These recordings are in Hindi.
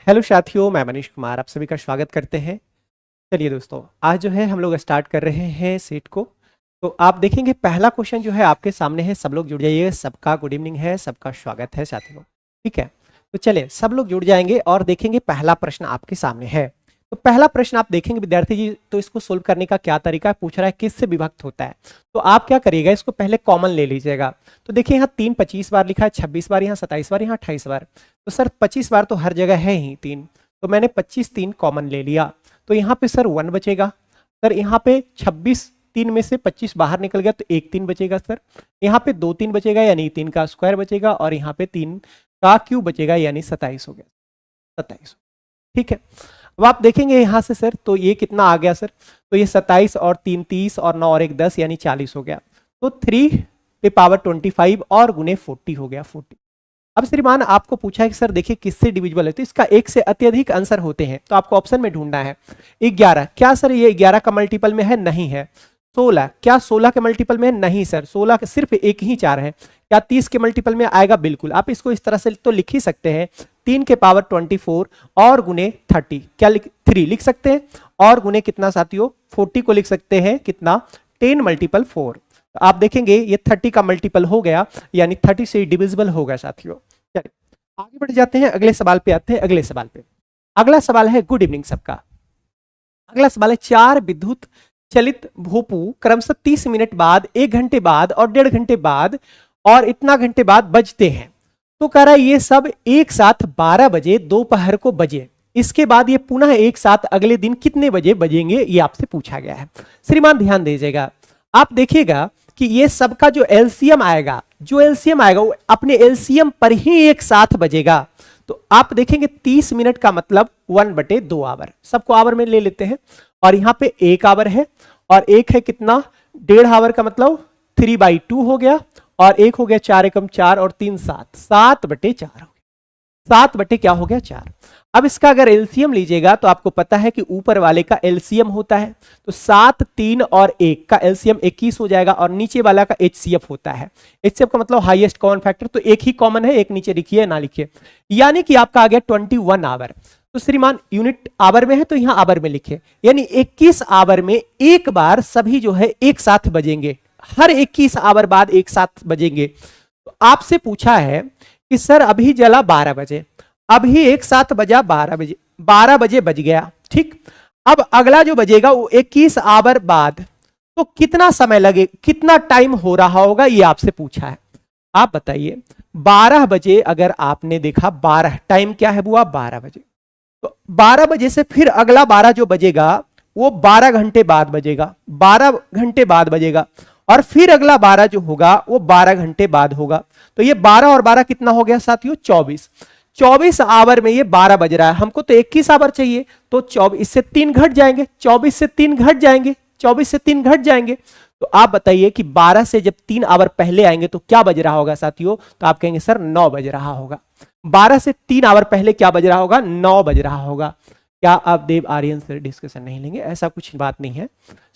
हेलो साथियों, मैं मनीष कुमार आप सभी का स्वागत करते हैं। चलिए दोस्तों, आज जो है हम लोग स्टार्ट कर रहे हैं सेट को। तो आप देखेंगे पहला क्वेश्चन जो है आपके सामने है। सब लोग जुड़ जाइए, सबका गुड इवनिंग है, सबका स्वागत है साथियों। ठीक है, तो चलिए सब लोग जुड़ जाएंगे और देखेंगे पहला प्रश्न आपके सामने है। तो पहला प्रश्न आप देखेंगे विद्यार्थी जी, तो इसको सोल्व करने का क्या तरीका है, पूछ रहा है किससे विभक्त होता है। तो आप क्या करिएगा, इसको पहले कॉमन ले लीजिएगा। तो देखिए यहाँ 3 25 बार लिखा है, 26 बार, यहाँ 27 बार, यहाँ 28 बार। तो सर 25 बार तो हर जगह है ही 3, तो मैंने 25 3 कॉमन ले लिया। तो यहाँ पे सर 1 बचेगा। सर यहाँ पे 26 3 में से 25 बाहर निकल गया तो 1 3 बचेगा। सर यहाँ पे 2 3 बचेगा यानी 3 का स्क्वायर बचेगा, और यहाँ पे 3 का क्यूब बचेगा यानी 27 हो गया, 27। ठीक है, अब आप देखेंगे यहाँ से सर, तो ये कितना आ गया सर, तो ये 27 और 3 30 और 9 और 1 10 यानी 40 हो गया। तो 3 पे पावर 25 और गुने 40 हो गया 40। अब श्रीमान आपको पूछा है कि सर देखिए किससे डिविजिबल है, तो इसका एक से अत्यधिक आंसर होते हैं, तो आपको ऑप्शन में ढूंढना है। 11, क्या सर ये 11 का मल्टीपल में है? नहीं है। 16, क्या 16 के मल्टीपल में है? नहीं सर, 16 सिर्फ एक ही 4 है। क्या 30 के मल्टीपल में आएगा? बिल्कुल। आप इसको इस तरह से तो लिख ही सकते हैं, 3 के पावर 24 और गुने 30, क्या 3 लिख सकते हैं, और गुने कितना साथियों 40 को लिख सकते हैं कितना, 10 मल्टीपल 4। तो आप देखेंगे ये 30 का मल्टीपल हो गया, यानी 30 से डिविजिबल हो गया साथियों। चलिए आगे बढ़ जाते हैं, अगले सवाल पे आते हैं। अगले सवाल पे, अगला सवाल है, गुड इवनिंग सबका। अगला सवाल है, 4 विद्युत चलित भोपू क्रमशः 30 मिनट बाद, 1 घंटे बाद और 1.5 घंटे बाद और इतना घंटे बाद बजते हैं। तो कह रहा है ये सब एक साथ 12 बजे दोपहर को बजे, इसके बाद ये पुनः एक साथ अगले दिन कितने बजे बजेंगे, ये आपसे पूछा गया है। श्रीमान ध्यान दीजिएगा, आप देखिएगा कि ये सबका जो एलसीएम आएगा, वो अपने एलसीएम पर ही एक साथ बजेगा। तो आप देखेंगे 30 मिनट का मतलब 1/2 आवर, सबको आवर में ले लेते हैं, और यहां पे 1 आवर है, और एक है कितना 1.5 आवर का मतलब 3/2 हो गया, और एक हो गया 4 एकम 4 और 3 7, 7/4 हो गया। 7 बटे क्या हो गया 4। अब इसका अगर एलसीएम लीजिएगा तो आपको पता है कि ऊपर वाले का एलसीएम होता है, तो 7 3 और 1 का एलसीएम 21 हो जाएगा, और नीचे वाला का एचसीएफ होता है। एचसीएफ का मतलब हाईएस्ट कॉमन फैक्टर, तो एक ही कॉमन है, एक नीचे लिखिए ना लिखिए, यानी कि आपका आ गया 21 आवर। तो श्रीमान यूनिट आवर में है तो यहां आवर में लिखे, यानी 21 आवर में एक बार सभी जो है एक साथ बजेंगे, हर 21 आवर बाद एक साथ बजेंगे। तो आपसे पूछा है कि सर अभी जला 12 बजे, अभी एक साथ बजा 12 बजे, 12 बजे बज गया। ठीक, अब अगला जो बजेगा वो 21 आवर बाद, तो कितना समय लगे, कितना टाइम हो रहा होगा, ये आपसे पूछा है। आप बताइए 12 बजे अगर आपने देखा, 12 टाइम क्या है बुआ, 12 बजे, तो 12 बजे से फिर अगला 12 जो बजेगा वो 12 घंटे बाद बजेगा, 12 घंटे बाद बजेगा, और फिर अगला 12 जो होगा वो 12 घंटे बाद होगा। तो ये 12 और 12 कितना हो गया साथियों 24। 24 आवर में ये 12 बज रहा है, हमको तो 21 आवर चाहिए, तो 24 से 3 घट जाएंगे, 24 से 3 घट जाएंगे, 24 से 3 घट जाएंगे। तो आप बताइए कि 12 से जब 3 आवर पहले आएंगे तो क्या बज रहा होगा साथियों, तो आप कहेंगे सर 9 बज रहा होगा। 12 से 3 आवर पहले क्या बज रहा होगा, 9 बज रहा होगा। क्या आप देव आर्यन से डिस्कशन नहीं लेंगे? ऐसा कुछ बात नहीं है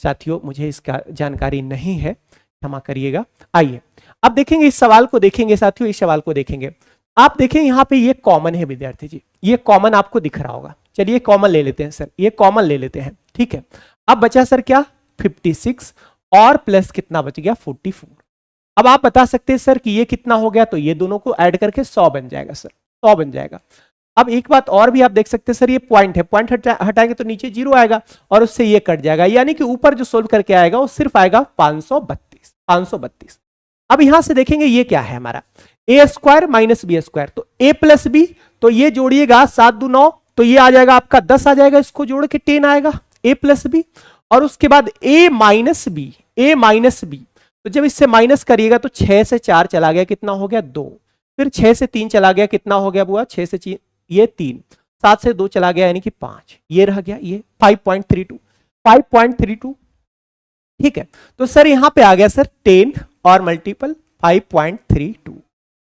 साथियों, मुझे इसका जानकारी नहीं है, क्षमा करिएगा। आइए अब देखेंगे इस सवाल को, देखेंगे साथियों इस सवाल को देखेंगे। आप देखें यहाँ पे ये कॉमन है विद्यार्थी जी, ये कॉमन आपको दिख रहा होगा। चलिए कॉमन ले लेते हैं सर, ये कॉमन ले लेते हैं। ठीक है, अब बचा सर क्या 56 और प्लस कितना बच गया 44। अब आप बता सकते हैं सर कि ये कितना हो गया, तो ये दोनों को ऐड करके 100 बन जाएगा सर, 100 बन जाएगा। अब एक बात और भी आप देख सकते हैं सर, ये पॉइंट है, पॉइंट हटाएंगे तो नीचे 0 आएगा और उससे ये कट जाएगा, यानी कि ऊपर जो सोल्व करके आएगा वो सिर्फ आएगा 532। अब यहां से देखेंगे ये क्या है हमारा, ए स्क्वायर माइनस बी स्क्वायर, तो ए प्लस बी, तो ये जोड़िएगा 7 2 9, तो ये आ जाएगा आपका 10 आ जाएगा, इसको जोड़ के 10 आएगा ए प्लस बी, और उसके बाद ए माइनस बी, तो जब इससे माइनस करिएगा तो 6 से 4 चला गया, कितना हो गया 2, फिर 6 से 3 चला गया, कितना हो गया बुआ 6 से ये 3, 7 से 2 चला गया यानी कि 5, ये रह गया ये 5.32। ठीक है, तो सर यहां पे आ गया सर 10 और मल्टीपल 5.32।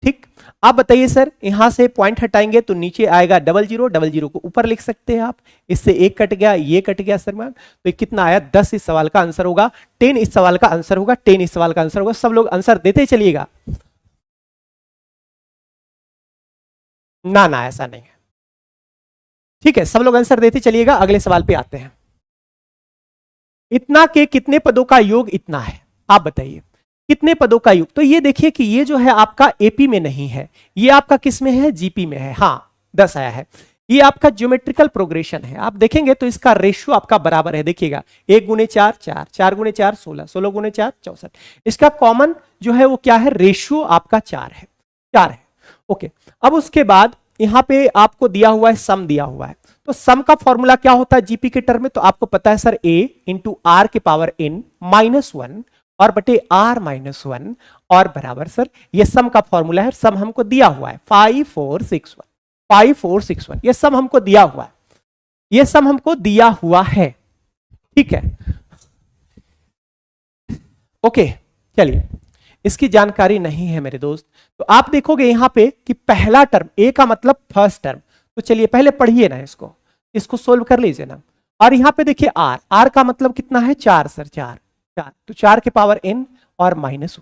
ठीक, आप बताइए सर यहां से पॉइंट हटाएंगे तो नीचे आएगा 00 को ऊपर लिख सकते हैं आप, इससे एक कट गया, ये कट गया सर मान, तो कितना आया 10 इस सवाल का आंसर होगा, 10 इस सवाल का आंसर होगा, 10 इस सवाल का आंसर होगा। सब लोग आंसर देते चलिएगा। ना ना ऐसा नहीं है, ठीक है, सब लोग आंसर देते चलिएगा, अगले सवाल पे आते हैं। इतना के कितने पदों का योग इतना है, आप बताइए कितने पदों का योग। तो ये देखिए कि ये जो है आपका एपी में नहीं है, ये आपका किस में है, जीपी में है। हाँ 10 आया है। ये आपका ज्योमेट्रिकल प्रोग्रेशन है, आप देखेंगे तो इसका रेशियो आपका बराबर है, देखिएगा 1 गुने 4 4, 4 गुने 4 16, 16 गुने 4 64। इसका कॉमन जो है वो क्या है, रेशियो आपका 4 है, 4 है। ओके, अब उसके बाद यहां पे आपको दिया हुआ है, सम दिया हुआ है। तो सम का फॉर्मूला क्या होता है जीपी के टर्म में, तो आपको पता है सर a इंटू आर के पावर n -1 और बटे r -1 और बराबर सर ये सम का फॉर्मूला है। सम हमको दिया हुआ है 5461, 5461 ये सम हमको दिया हुआ है, ये सम हमको दिया हुआ है। ठीक है, ओके चलिए, इसकी जानकारी नहीं है मेरे दोस्त। तो आप देखोगे यहां पे कि पहला टर्म a का मतलब फर्स्ट टर्म, तो चलिए पहले पढ़िए ना इसको सोल्व कर लीजिए ना। और यहां पे देखिए r का मतलब कितना है, 4 सर, 4 4, तो 4 के पावर n और -1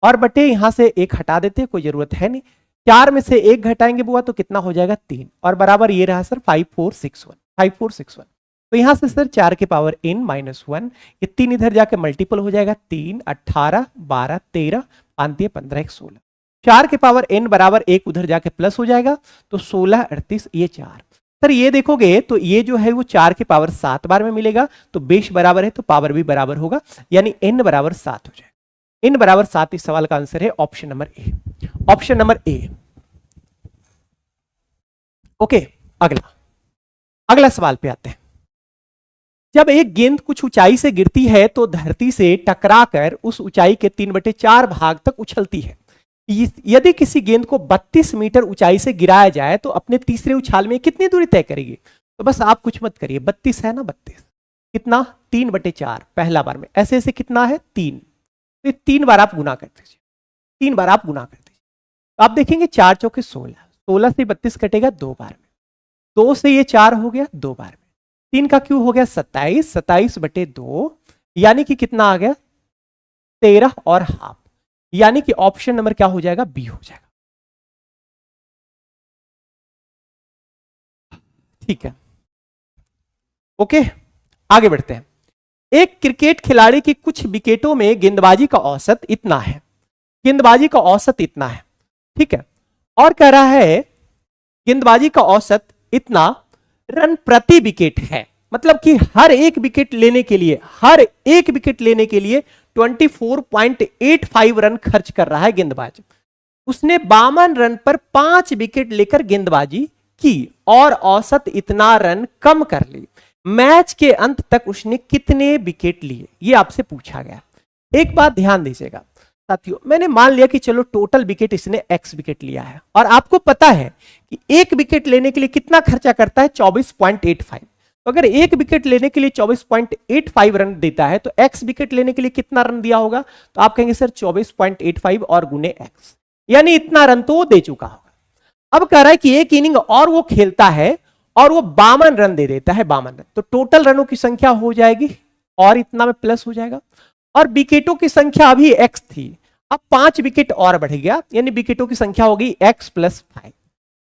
और बटे यहां से एक हटा देते, कोई जरूरत है नहीं। 4 में से एक घटाएंगे बुआ तो कितना हो जाएगा, 3 और बराबर ये रहा सर 5461, 5461। तो यहां से सर 4 के पावर n -1, ये 3 इधर जाके मल्टीपल हो जाएगा, 3 18 12 13 5 15 1 16। 4 के पावर n बराबर 1 उधर जाके प्लस हो जाएगा, तो 16 38 ये 4। सर ये देखोगे तो ये जो है वो 4 के पावर 7 बार में मिलेगा, तो बेस बराबर है तो पावर भी बराबर होगा, यानी n बराबर 7 हो जाएगा। n बराबर 7 इस सवाल का आंसर है option number A, option number A. Okay, अगला सवाल पे आते हैं। जब एक गेंद कुछ ऊंचाई से गिरती है तो धरती से टकराकर उस ऊंचाई के 3/4 भाग तक उछलती है। यदि किसी गेंद को 32 मीटर ऊंचाई से गिराया जाए तो अपने तीसरे उछाल में कितनी दूरी तय करेगी। तो बस आप कुछ मत करिए, 32 है ना, 32 कितना, 3/4 पहला बार में, ऐसे ऐसे कितना है 3, तो 3 बार आप गुना कर दीजिए, 3 बार आप गुना कर दीजिए। तो आप देखेंगे 4 चौके 16, 16 से 32 कटेगा 2 बार में, 2 से ये 4 हो गया 2 बार में, 3 का क्यों हो गया 27, 27/2 यानी कि कितना आ गया 13 और हाफ, यानी कि ऑप्शन नंबर क्या हो जाएगा, बी हो जाएगा। ठीक है, ओके आगे बढ़ते हैं। एक क्रिकेट खिलाड़ी की कुछ विकेटों में गेंदबाजी का औसत इतना है, गेंदबाजी का औसत इतना है, ठीक है, और कह रहा है गेंदबाजी का औसत इतना रन प्रति विकेट है, मतलब कि हर एक विकेट लेने के लिए, हर एक विकेट लेने के लिए 24.85 रन खर्च कर रहा है गेंदबाज। उसने 52 रन पर 5 विकेट लेकर गेंदबाजी की और औसत इतना रन कम कर ली। मैच के अंत तक उसने कितने विकेट लिए, ये आपसे पूछा गया। एक बात ध्यान दीजिएगा साथियों, मैंने मान लिया कि चलो टोटल विकेट इसने x विकेट लिया है, और आपको पता है कि एक विकेट लेने के लिए कितना खर्चा करता है, 24.85। तो अगर एक विकेट लेने के लिए 24.85 रन देता है तो x विकेट लेने के लिए कितना रन दिया होगा, तो आप कहेंगे सर 24.85 और गुने x, यानी इतना रन तो वो दे चुका होगा। अब कह रहा है कि एक इनिंग और वो खेलता है और वो 52 रन दे देता है, 52 रन, तो टोटल रनों की संख्या हो जाएगी और इतना में प्लस हो जाएगा, और विकेटों की संख्या अभी x थी, अब 5 विकेट और बढ़ गया, यानी विकेटों की संख्या होगी x + 5।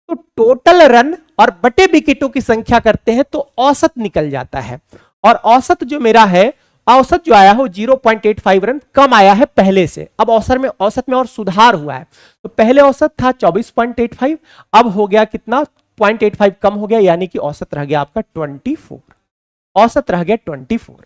तो टोटल रन और बटे विकेटों की संख्या करते हैं तो औसत निकल जाता है, और औसत जो मेरा है, औसत जो आया हो 0.85 रन कम आया है पहले से। अब औसत में और सुधार हुआ है, तो पहले औसत था 24.85, अब हो गया कितना 0.85 कम हो गया, यानी कि औसत रह गया आपका 24, औसत रह गया 24।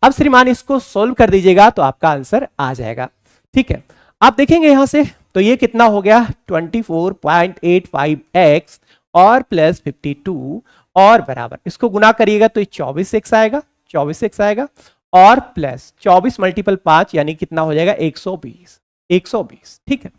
अब श्रीमान इसको सोल्व कर दीजिएगा तो आपका आंसर आ जाएगा। ठीक है, आप देखेंगे यहां से तो ये कितना हो गया 24.85x और प्लस 52 और बराबर, इसको गुना करिएगा तो ये 24x आएगा, 24x आएगा, और प्लस 24 × 5 यानी कितना हो जाएगा 120, 120। ठीक है,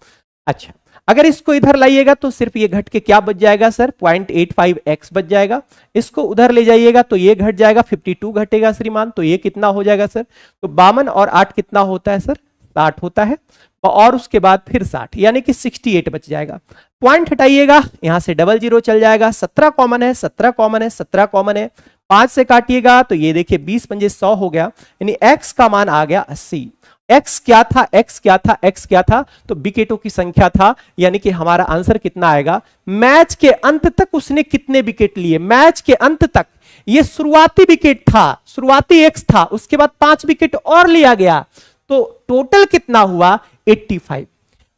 अच्छा अगर इसको इधर लाइएगा तो सिर्फ ये घट के क्या बच जाएगा सर, 0.85x बच जाएगा। इसको उधर ले जाइएगा तो ये घट जाएगा, 52 घटेगा श्रीमान, तो ये कितना हो जाएगा सर, तो 52 और 8 कितना होता है सर, 60 होता है, और उसके बाद फिर 60 यानी कि 68 बच जाएगा। पॉइंट हटाइएगा, यहां से डबल जीरो चल जाएगा, 17 कॉमन है, 17 कॉमन है, 17 कॉमन है, 5 से काटिएगा तो ये देखिए 20 × 100 हो गया, यानी x का मान आ गया 80 एक्स क्या था, एक्स क्या था, एक्स क्या था, तो विकेटों की संख्या था। यानी कि हमारा आंसर कितना आएगा, मैच के अंत तक उसने कितने विकेट लिए, मैच के अंत तक। ये शुरुआती विकेट था, शुरुआती एक्स था, उसके बाद 5 विकेट और लिया गया, तो टोटल कितना हुआ 85।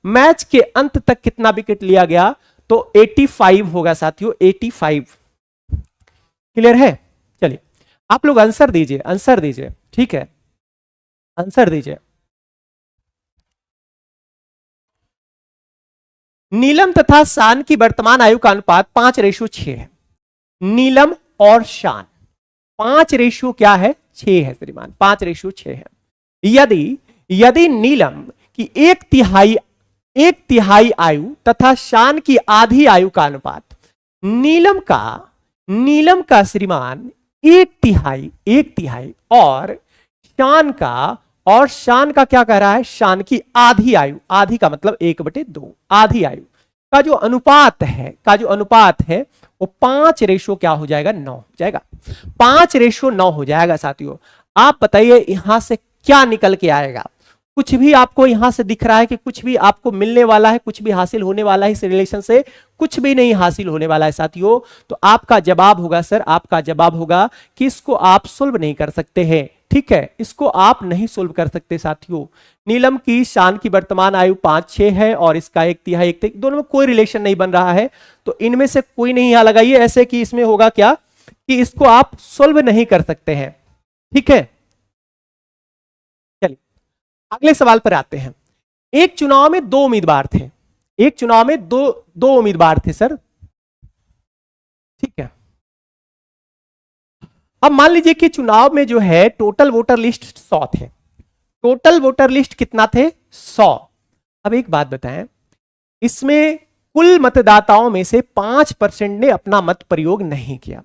मैच के अंत तक कितना विकेट लिया गया, तो 85 होगा साथियों, 85। क्लियर है? चलिए आप लोग आंसर दीजिए, आंसर दीजिए, ठीक है, आंसर दीजिए। नीलम तथा शान की वर्तमान आयु का अनुपात 5:6 है। नीलम और शान 5:6 क्या है, 6 है श्रीमान, 5:6 है। यदि यदि नीलम की एक तिहाई आयु तथा शान की आधी आयु का अनुपात, नीलम का श्रीमान एक तिहाई और शान का क्या कह रहा है, शान की आधी आयु, आधी का मतलब 1/2, आधी आयु का जो अनुपात है वो 5:9 क्या हो जाएगा, 9 हो जाएगा, 5:9 हो जाएगा साथियों। आप बताइए यहां से क्या निकल के आएगा, कुछ भी आपको यहां से दिख रहा है कि कुछ भी आपको मिलने वाला है, कुछ भी हासिल होने वाला है इस रिलेशन से, कुछ भी नहीं हासिल होने वाला है साथियों। तो आपका जवाब होगा सर, आपका जवाब होगा कि इसको आप सोल्व नहीं कर सकते हैं, ठीक है, इसको आप नहीं सोल्व कर सकते साथियों। नीलम की शान की वर्तमान आयु 5-6 है और इसका 1/3 1/3, दोनों में कोई रिलेशन नहीं बन रहा है, तो इनमें से कोई नहीं यहां लगाइए ऐसे कि इसमें होगा क्या कि इसको आप सोल्व नहीं कर सकते हैं, ठीक है। चलिए अगले सवाल पर आते हैं। एक चुनाव में 2 उम्मीदवार थे, एक चुनाव में दो उम्मीदवार थे सर, ठीक है। अब मान लीजिए कि चुनाव में जो है टोटल वोटर लिस्ट 100 थे, टोटल वोटर लिस्ट कितना थे, 100। अब एक बात बताएं, इसमें कुल मतदाताओं में से 5% ने अपना मत प्रयोग नहीं किया।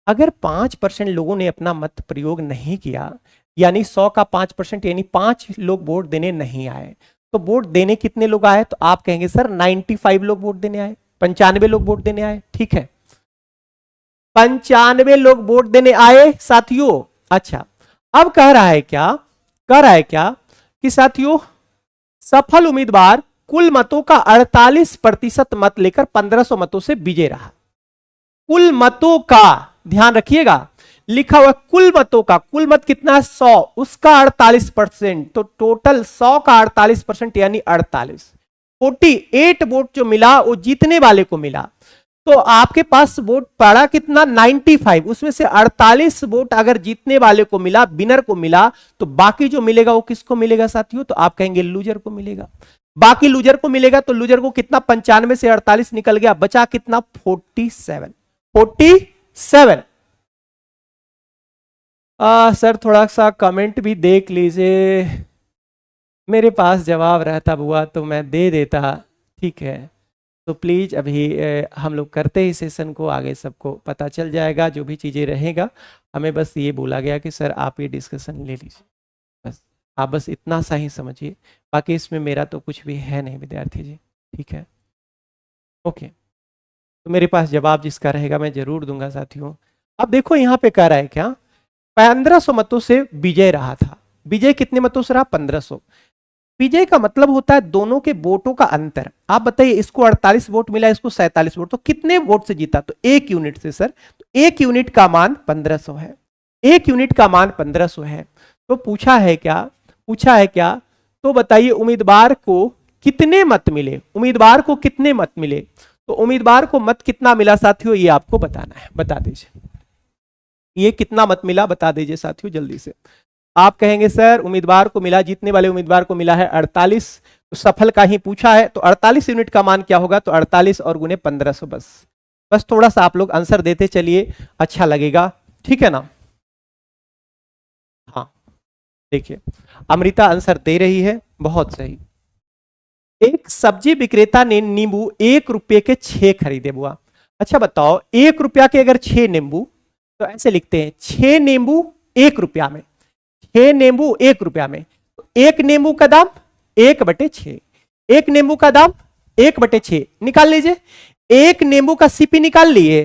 अगर 5% लोगों ने अपना मत प्रयोग नहीं किया, यानी 100 का 5%, यानी 5 लोग वोट देने नहीं आए, तो वोट देने कितने लोग आए, तो आप कहेंगे सर 95 लोग वोट देने आए, 95 लोग वोट देने आए, ठीक है, 95 लोग वोट देने आए साथियों। अच्छा अब कह रहा है क्या कि साथियों सफल उम्मीदवार कुल मतों का 48% मत लेकर 1500 मतों से विजय रहा। कुल मतों का ध्यान रखिएगा, लिखा हुआ कुल मतों का, कुल मत कितना है 100, उसका 48%, तो टोटल 100 का 48% यानी 48, 48 वोट जो मिला वो जीतने वाले को मिला। तो आपके पास वोट पड़ा कितना 95, उसमें से 48 वोट अगर जीतने वाले को मिला, विनर को मिला, तो बाकी जो मिलेगा वो किसको मिलेगा साथियों, तो आप कहेंगे लूजर को मिलेगा। बाकी लूजर को मिलेगा, तो लूजर को कितना 95 से 48 निकल गया, बचा कितना 47। सर थोड़ा सा कमेंट भी देख लीजिए, मेरे पास जवाब रहता बुआ तो मैं दे देता, ठीक है। तो प्लीज़ अभी हम लोग करते ही सेशन को, आगे सबको पता चल जाएगा जो भी चीज़ें रहेगा। हमें बस ये बोला गया कि सर आप ये डिस्कशन ले लीजिए, बस आप बस इतना सा ही समझिए, बाकी इसमें मेरा तो कुछ भी है नहीं विद्यार्थी जी, ठीक है, ओके। तो मेरे पास जवाब जिसका रहेगा मैं जरूर दूंगा साथियों। अब देखो यहाँ पे कह रहा है क्या, 1500 मतों से विजय रहा था। विजय कितने मतों से रहा, 1500। विजय का मतलब होता है दोनों के वोटों का अंतर। आप बताइए इसको 48 वोट मिला, इसको 47 वोट, तो कितने वोट से जीता, तो 1 यूनिट से सर। तो 1 यूनिट का मान 1500 है, 1 यूनिट का मान 1500 है। तो पूछा है क्या, तो बताइए उम्मीदवार को कितने मत मिले, उम्मीदवार को कितने मत मिले, तो उम्मीदवार को मत कितना मिला साथियों, ये आपको बताना है, बता दीजिए ये कितना मत मिला, बता दीजिए साथियों जल्दी से। आप कहेंगे सर उम्मीदवार को मिला, जीतने वाले उम्मीदवार को मिला है 48, तो सफल का ही पूछा है, तो 48 यूनिट का मान क्या होगा, तो 48 और गुने 1500, बस थोड़ा सा आप लोग आंसर देते चलिए, अच्छा लगेगा, ठीक है ना। हाँ देखिए अमृता आंसर दे रही है, बहुत सही। एक सब्जी विक्रेता ने नींबू 1 रुपये के 6 खरीदे बुआ। अच्छा बताओ 1 रुपया के अगर 6 नींबू, तो ऐसे लिखते हैं 6 नींबू 1 रुपया में, 6 नींबू 1 रुपया में, तो 1 नींबू का दाम 1/6, 1 नींबू का दाम 1/6 निकाल लीजिए। 1 नींबू का सीपी निकाल लिए,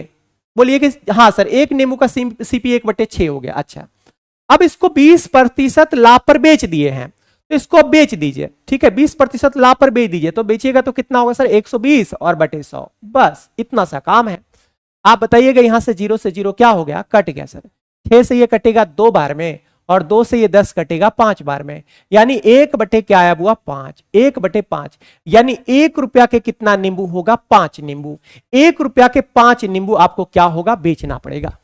बोलिए कि हाँ सर 1 नींबू का सीपी 1/6 हो गया। अच्छा अब इसको 20% लाभ पर बेच दिए हैं, तो इसको अब बेच दीजिए, ठीक है, 20% लाभ पर बेच दीजिए, तो बेचिएगा तो कितना होगा सर, 120 और बटे 100, बस इतना सा काम है। आप बताइएगा यहां से जीरो क्या हो गया, कट गया सर, 6 से ये कटेगा 2 बार में, और 2 से ये 10 कटेगा 5 बार में, यानी 1 बटे क्या आया बुआ, 5, 1/5, यानी 1 रुपया के कितना नींबू होगा, 5 नींबू, 1 रुपया के 5 नींबू आपको क्या होगा, बेचना पड़ेगा।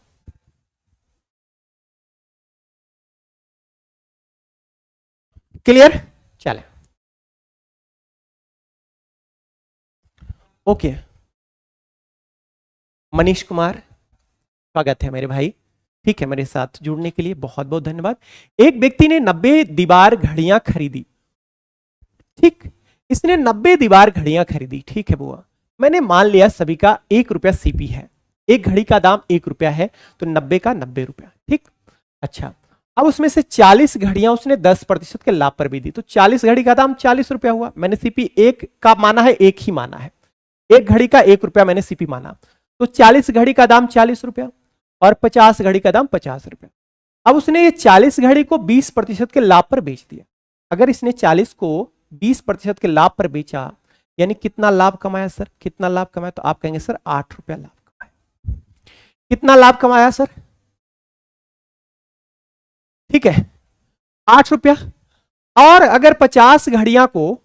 क्लियर, चले, ओके। मनीष कुमार, स्वागत है मेरे भाई, ठीक है, मेरे साथ जुड़ने के लिए बहुत बहुत धन्यवाद। एक व्यक्ति ने 90 दीवार घड़ियां खरीदी, ठीक, इसने 90 दीवार घड़ियां खरीदी, ठीक है बुआ, मैंने मान लिया सभी का 1 रुपया सीपी है, एक घड़ी का दाम 1 रुपया है, तो 90 का 90 रुपया, ठीक। अच्छा, अब उसमें से 40 घड़ियां उसने 10% के लाभ पर भी दी, तो 40 घड़ी का दाम 40 रुपया हुआ, मैंने सीपी एक का माना है, एक ही माना है, एक घड़ी का 1 रुपया मैंने सीपी माना, तो 40 घड़ी का दाम 40 रुपया और 50 घड़ी का दाम 50 रुपया। अब उसने ये 40 घड़ी को 20% के लाभ पर बेच दिया। अगर इसने 40 को 20% के लाभ पर बेचा, यानी कितना लाभ कमाया सर, कितना लाभ कमाया, तो आप कहेंगे सर 8 रुपया लाभ कमाया। कितना लाभ कमाया सर, ठीक है, 8 रुपया। और अगर 50 घड़ियां को,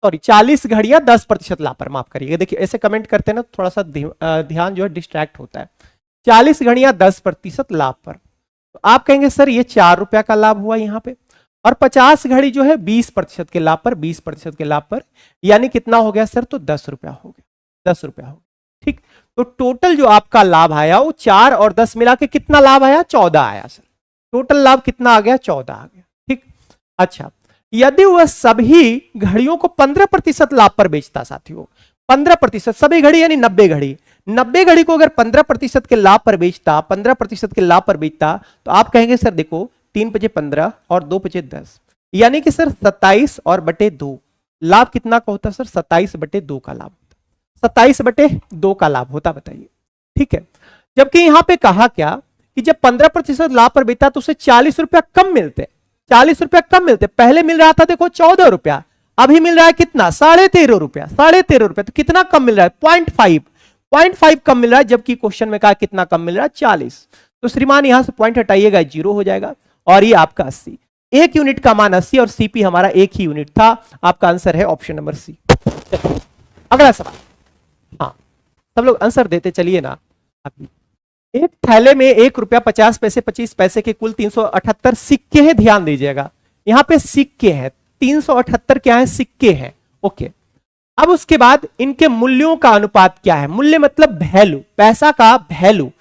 सॉरी 40 घड़ियां 10% लाभ पर, माफ करिएगा, देखिए ऐसे कमेंट करते हैं ना, थोड़ा सा ध्यान जो है डिस्ट्रैक्ट होता है। 40 घड़ियां 10% लाभ पर, तो आप कहेंगे सर ये 4 रुपया का लाभ हुआ यहां पे, और 50 घड़ी जो है 20% के लाभ पर, 20% के लाभ पर, यानी कितना हो गया सर, तो 10 रुपया हो गया, 10 रुपया हो गया, ठीक। तो टोटल जो आपका लाभ आया वो 4 और 10 मिला के कितना लाभ आया, 14 आया सर, टोटल लाभ कितना आ गया, 14 आ गया, ठीक। अच्छा, यदि वह सभी घड़ियों को 15% लाभ पर बेचता, साथियों 15%, सभी घड़ी यानी 90 घड़ी, 90 घड़ी को अगर 15% के लाभ पर बेचता, 15% के लाभ पर बेचता, तो आप कहेंगे सर देखो 3×5 = 15 और 2×5 = 10, यानी कि सर 27 और बटे 2 लाभ कितना का होता सर, 27/2 का लाभ, 27/2 का लाभ होता, बताइए, ठीक है। जबकि यहां पे कहा क्या कि जब 15% लाभ पर बेचता तो उसे 40 रुपया कम मिलते, 40 रुपया कम मिलते, पहले मिल रहा था देखो 14 रुपया, अभी मिल रहा है कितना, 13.5 रुपया, 13.5 रुपया, तो कितना कम मिल रहा है, 0.5 कम मिल रहा है, जबकि क्वेश्चन में कहा कितना कम मिल रहा है, 40। तो श्रीमान यहां से पॉइंट हटाइएगा, 0 हो जाएगा, और ये आपका 80, एक यूनिट का मान 80 और सीपी हमारा एक ही यूनिट था, आपका आंसर है ऑप्शन नंबर सी। अगला सवाल, हाँ सब लोग आंसर देते चलिए ना। एक थैले में 1 रुपया 50 पैसे 25 पैसे के कुल 378 सिक्के हैं, ध्यान दीजिएगा, यहां पे सिक्के हैं, 378 क्या है, सिक्के हैं, ओके। अब उसके बाद इनके मूल्यों का अनुपात क्या है, मूल्य मतलब वैल्यू, पैसा का वैल्यू,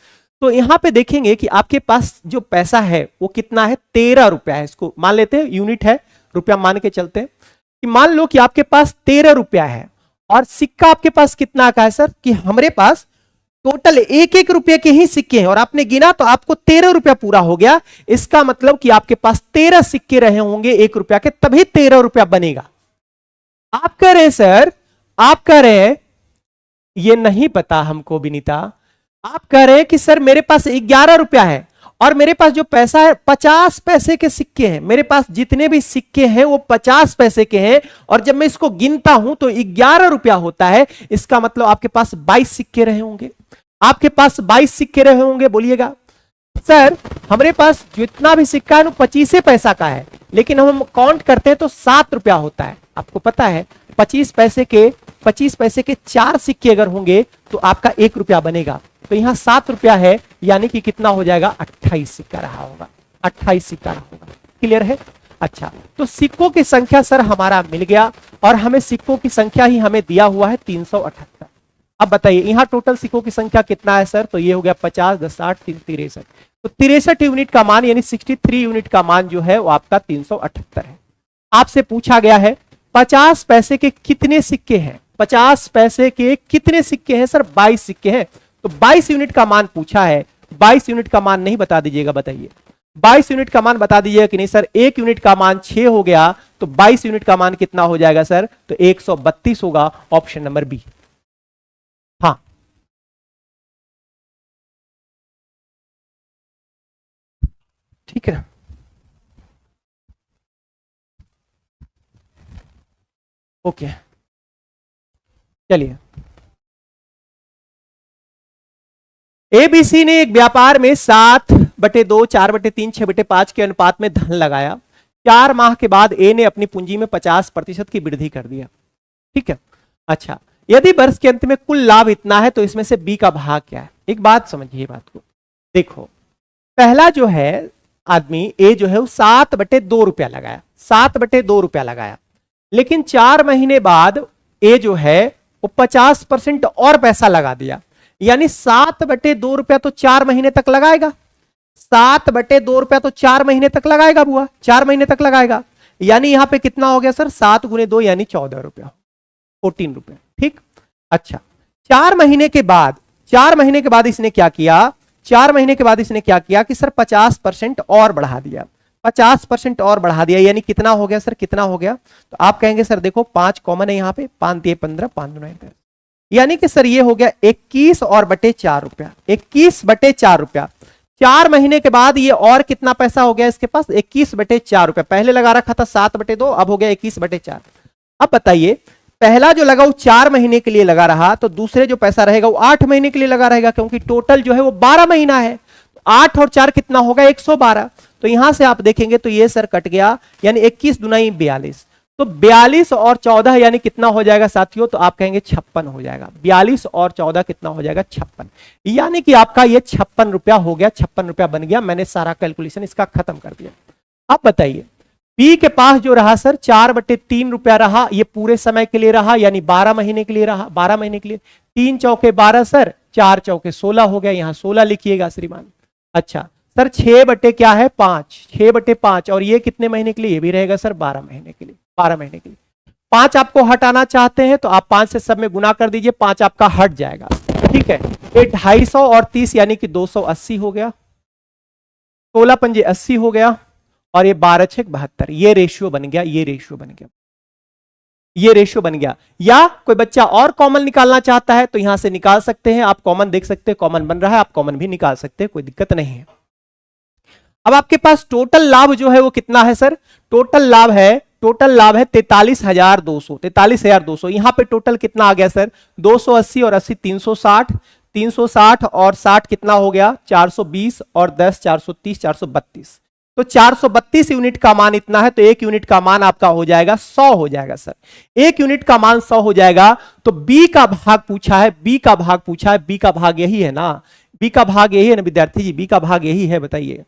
तो यहां पे देखेंगे कि आपके पास जो पैसा है वो कितना है, 13 रुपया है, इसको मान लेते हैं यूनिट है, रुपया मान के चलते हैं, कि मान लो कि आपके पास 13 रुपया है, और सिक्का आपके पास कितना का है सर, कि हमारे पास टोटल 1-1 रुपए के ही सिक्के हैं, और आपने गिना तो आपको 13 रुपया पूरा हो गया, इसका मतलब कि आपके पास 13 सिक्के रहे होंगे 1 रुपया के, तभी 13 रुपया बनेगा। आप कह रहे हैं सर, आप कह रहे हैं ये नहीं पता हमको विनीता, आप कह रहे हैं कि सर मेरे पास 11 रुपया है, और मेरे पास जो पैसा है 50 पैसे के सिक्के हैं, मेरे पास जितने भी सिक्के हैं वो 50 पैसे के हैं, और जब मैं इसको गिनता हूं तो 11 रुपया होता है, इसका मतलब आपके पास 22 सिक्के रहे होंगे, आपके पास 22 सिक्के रहे होंगे, बोलिएगा सर हमारे पास जितना भी सिक्का है 25 पैसा का है, लेकिन हम काउंट करते हैं तो 7 रुपया होता है, आपको पता है 25 पैसे के 4 सिक्के अगर होंगे तो आपका 1 रुपया बनेगा, तो यहां 7 रुपया है, यानी कि कितना हो जाएगा, 28 सिक्का रहा होगा, 28 सिक्का रहा होगा, क्लियर है। अच्छा, तो सिक्कों की संख्या सर हमारा मिल गया, और हमें सिक्कों की संख्या ही हमें दिया हुआ है 378। अब बताइए यहां टोटल सिक्कों की संख्या कितना है सर, तो ये हो गया 50 10 60 63, तो 63 यूनिट का मान यानी 63 यूनिट का मान जो है वो आपका 378 है। आपसे पूछा गया है 50 पैसे के कितने सिक्के हैं, 50 पैसे के कितने सिक्के हैं सर, 22 सिक्के हैं, तो 22 यूनिट का मान पूछा है, 22 यूनिट का मान नहीं बता दीजिएगा, बताइए 22 यूनिट का मान बता दीजिएगा कि नहीं सर, 1 यूनिट का मान 6 हो गया, तो 22 यूनिट का मान कितना हो जाएगा सर, तो 132 होगा, ऑप्शन नंबर बी। हाँ ठीक है, ओके चलिए, एबीसी ने एक व्यापार में 7/2, 4/3, 6/5 के अनुपात में धन लगाया। 4 माह के बाद ए ने अपनी पूंजी में 50% की वृद्धि कर दिया। ठीक है, अच्छा, यदि वर्ष के अंत में कुल लाभ इतना है तो इसमें से बी का भाग क्या है? एक बात समझिए, बात को देखो, पहला जो है आदमी ए जो है वो 7/2 रुपया लगाया, 7/2 रुपया लगाया, लेकिन 4 महीने बाद ए जो है वो 50% और पैसा लगा दिया, यानी 7/2 रुपया तो 4 महीने तक लगाएगा, 7/2 रुपया तो 4 महीने तक लगाएगा बुआ, 4 महीने तक लगाएगा, यानी यहां पे कितना हो गया सर? 7 गुने 2 यानी 14 रुपया, 14 रुपया। ठीक, अच्छा, 4 महीने के बाद, 4 महीने के बाद इसने क्या किया? 4 महीने के बाद इसने क्या किया कि सर 50% और बढ़ा दिया, 50% और बढ़ा दिया, यानी कितना हो गया सर? कितना हो गया? तो आप कहेंगे सर देखो 5 कॉमन है यहाँ पे, 5 दिए 15, 5 9 10, यानी कि सर ये हो गया 21 और बटे 4 रुपया, 21/4 रुपया। 4 महीने के बाद ये और कितना पैसा हो गया इसके पास? 21/4 रुपया। पहले लगा रखा था 7/2, अब हो गया 21/4। अब बताइए, पहला जो लगा वो 4 महीने के लिए लगा रहा, तो दूसरे जो पैसा रहेगा वो 8 महीने के लिए लगा रहेगा, क्योंकि टोटल जो है वो 12 महीना है। 8 और 4 कितना होगा? 112। तो यहां से आप देखेंगे तो ये सर कट गया, यानी 21 दूनी 42, तो 42 और 14 यानी कितना हो जाएगा साथियों? तो आप कहेंगे 56 हो जाएगा। 42 और 14 कितना हो जाएगा? 56, यानी कि आपका ये 56 रुपया हो गया, 56 रुपया बन गया। मैंने सारा कैलकुलेशन इसका खत्म कर दिया। अब बताइए, बी के पास जो रहा सर 4/3 रुपया रहा, ये पूरे समय के लिए रहा, यानी 12 महीने के लिए रहा, 12 महीने के लिए। 3 चौके 12 सर, 4 चौके 16 हो गया, यहां 16 लिखिएगा श्रीमान। अच्छा सर 6 है 5, 6/5, और ये कितने महीने के लिए? ये भी रहेगा सर 12 महीने के लिए, 12 महीने के लिए। 5 आपको हटाना चाहते हैं तो आप 5 से सब में गुना कर दीजिए, 5 आपका हट जाएगा। ठीक है, ये 250 और 30 यानी कि 280 हो गया, 16 पंजे 80 हो गया, और ये 12 6 72, ये रेशियो बन गया, ये रेशियो बन गया, ये रेशियो बन गया। या कोई बच्चा और कॉमन निकालना चाहता है तो यहां से निकाल सकते हैं, आप कॉमन देख सकते हैं, कॉमन बन रहा है, आप कॉमन भी निकाल सकते हैं, कोई दिक्कत नहीं है। अब आपके पास टोटल लाभ जो है वो कितना है सर? टोटल लाभ है 43,200, 43,200। यहां पे टोटल कितना आ गया सर? 280 और 80 360, 360 और 60 कितना हो गया? 420 और 10 430, 432। तो 432 यूनिट का मान इतना है, तो 1 यूनिट का मान आपका हो जाएगा 100 हो जाएगा सर। 1 यूनिट का मान 100 हो जाएगा। तो बी का भाग पूछा है, बी का भाग पूछा है, बी का भाग यही है ना? बी का भाग यही है ना विद्यार्थी जी? बी का भाग यही है, बताइए।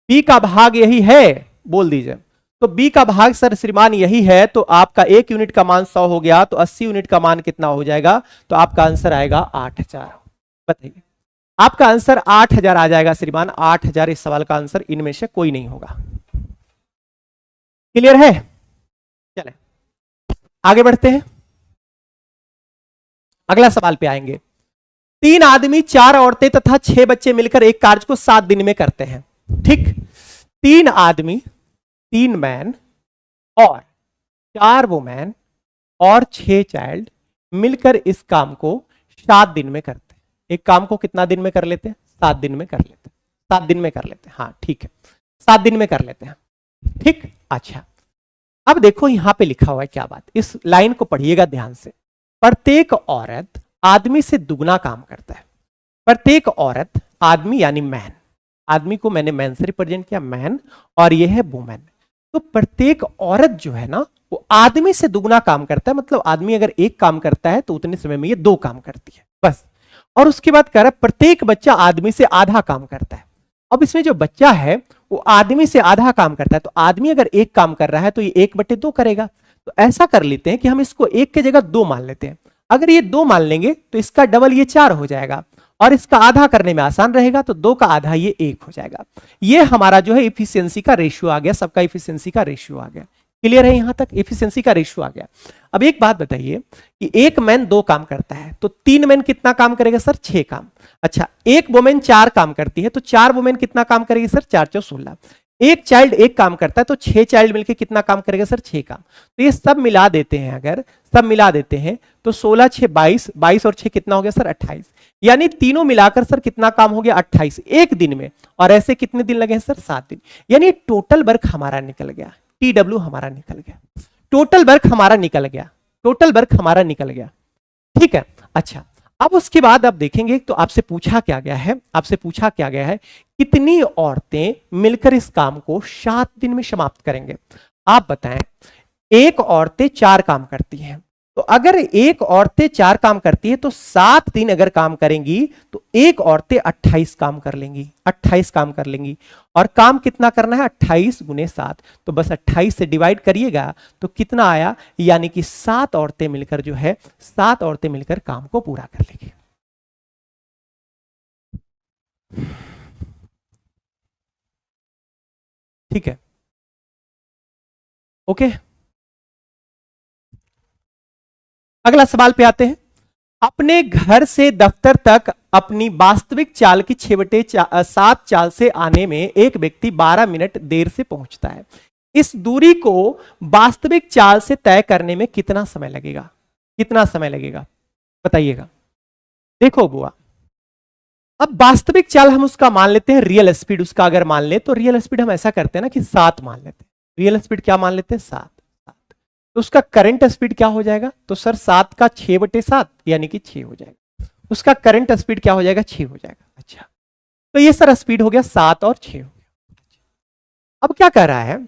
बी का भाग यही है, बोल दीजिए। तो बी का भाग सर श्रीमान यही है, तो आपका 1 यूनिट का मान 100 हो गया, तो 80 यूनिट का मान कितना हो जाएगा? तो आपका आंसर आएगा 8000। बताइए, आपका आंसर 8000 आ जाएगा श्रीमान, 8000 इस सवाल का आंसर, इनमें से कोई नहीं होगा। क्लियर है? चले आगे बढ़ते हैं, अगला सवाल पे आएंगे। 3 आदमी, 4 औरतें तथा 6 बच्चे मिलकर एक कार्य को 7 दिन में करते हैं। ठीक, 3 आदमी, 3 मैन और 4 वुमेन और 6 चाइल्ड मिलकर इस काम को 7 दिन में करते हैं। एक काम को कितना दिन में कर लेते हैं? 7 दिन में कर लेते हैं, 7 दिन में कर लेते हैं। हाँ ठीक है, 7 दिन में कर लेते हैं। ठीक, अच्छा, अब देखो यहां पे लिखा हुआ है क्या बात, इस लाइन को पढ़िएगा ध्यान से। प्रत्येक औरत आदमी से दुगना काम करता है। प्रत्येक औरत, आदमी यानी मैन, आदमी को मैंने मैन से रिप्रेजेंट किया, मैन, और ये है वुमेन। तो प्रत्येक औरत जो है ना वो आदमी से दुगना काम करता है, मतलब आदमी अगर एक काम करता है तो उतने समय में ये 2 काम करती है बस। और उसके बाद कह रहा है प्रत्येक बच्चा आदमी से आधा काम करता है। अब इसमें जो बच्चा है वो आदमी से आधा काम करता है, तो आदमी अगर एक काम कर रहा है तो ये 1/2 करेगा। तो ऐसा कर लेते हैं कि हम इसको 1 की जगह 2 मान लेते हैं। अगर ये 2 मान लेंगे तो इसका डबल ये 4 हो जाएगा, और इसका आधा करने में आसान रहेगा, तो 2 का आधा ये 1 हो जाएगा। ये हमारा जो है इफिशियंसी का रेशियो आ गया, सबका इफिशियंसी का रेशियो आ गया। क्लियर है यहां तक? इफिशियंसी का रेशियो आ गया। अब एक बात बताइए कि एक मैन 2 काम करता है, तो 3 मैन कितना काम करेगा सर? 6 काम। अच्छा, एक वुमेन 4 काम करती है, तो 4 वुमेन कितना काम करेगी सर? 4 4 16। एक चाइल्ड 1 काम करता है, तो 6 चाइल्ड मिलकर कितना काम करेगा सर? 6 काम। तो ये सब मिला देते हैं, अगर सब मिला देते हैं तो 16 6 22, 22 और 6 कितना हो गया सर? 28। यानी तीनों मिलाकर सर कितना काम हो गया? 28 एक दिन में। और ऐसे कितने दिन लगे सर? 7 दिन। यानी टोटल वर्क हमारा निकल गया, TW हमारा निकल गया, टोटल वर्क हमारा निकल गया। टोटल वर्क हमारा निकल गया। ठीक है, अच्छा अब उसके बाद आप देखेंगे तो आपसे पूछा क्या गया है, आपसे पूछा क्या गया है, कितनी औरतें मिलकर इस काम को 7 दिन में समाप्त करेंगे। आप बताएं, एक औरतें 4 काम करती हैं, तो अगर एक औरतें 4 काम करती है तो 7 दिन अगर काम करेंगी तो एक औरतें 28 काम कर लेंगी, 28 काम कर लेंगी। और काम कितना करना है, 28 गुने 7, तो बस 28 से डिवाइड करिएगा तो कितना आया, यानी कि 7 औरतें मिलकर जो है, 7 औरतें मिलकर काम को पूरा कर लेंगी। ठीक है, ओके। अगला सवाल पे आते हैं। अपने घर से दफ्तर तक अपनी वास्तविक चाल की 6/7 चाल से आने में एक व्यक्ति 12 मिनट देर से पहुंचता है। इस दूरी को वास्तविक चाल से तय करने में कितना समय लगेगा, कितना समय लगेगा बताइएगा। देखो बुआ, अब वास्तविक चाल हम उसका मान लेते हैं, रियल स्पीड उसका अगर मान ले तो रियल स्पीड हम ऐसा करते हैं ना कि 7 मान लेते हैं। रियल स्पीड क्या मान लेते हैं, 7। तो उसका करंट स्पीड क्या हो जाएगा, तो सर 7 का 6/7 यानी कि 6 हो जाएगा। उसका करंट स्पीड क्या हो जाएगा, 6 हो जाएगा। अच्छा, तो ये सर स्पीड हो गया 7 और 6 हो गया। अब क्या कह रहा है,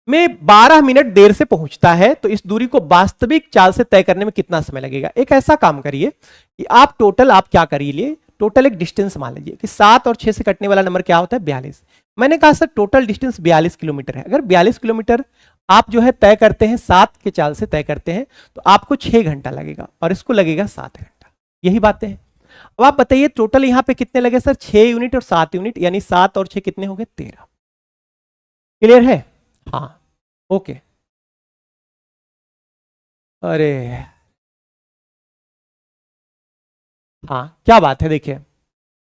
मैं 12 मिनट देर से पहुंचता है तो इस दूरी को वास्तविक चाल से तय करने में कितना समय लगेगा। एक ऐसा काम करिए कि आप टोटल आप क्या करिए, टोटल एक डिस्टेंस मान लीजिए कि 7 और 6 से कटने वाला नंबर क्या होता है, 42। मैंने कहा सर टोटल डिस्टेंस 42 किलोमीटर है। अगर 42 किलोमीटर आप जो है तय करते हैं 7 के चाल से तय करते हैं तो आपको 6 घंटा लगेगा और इसको लगेगा 7 घंटा। यही बातें हैं। अब आप बताइए टोटल यहां पे कितने लगे सर, 6 यूनिट और 7 यूनिट, यानी 7 और 6 कितने हो गए, 13। क्लियर है, हाँ ओके। अरे हाँ क्या बात है, देखिए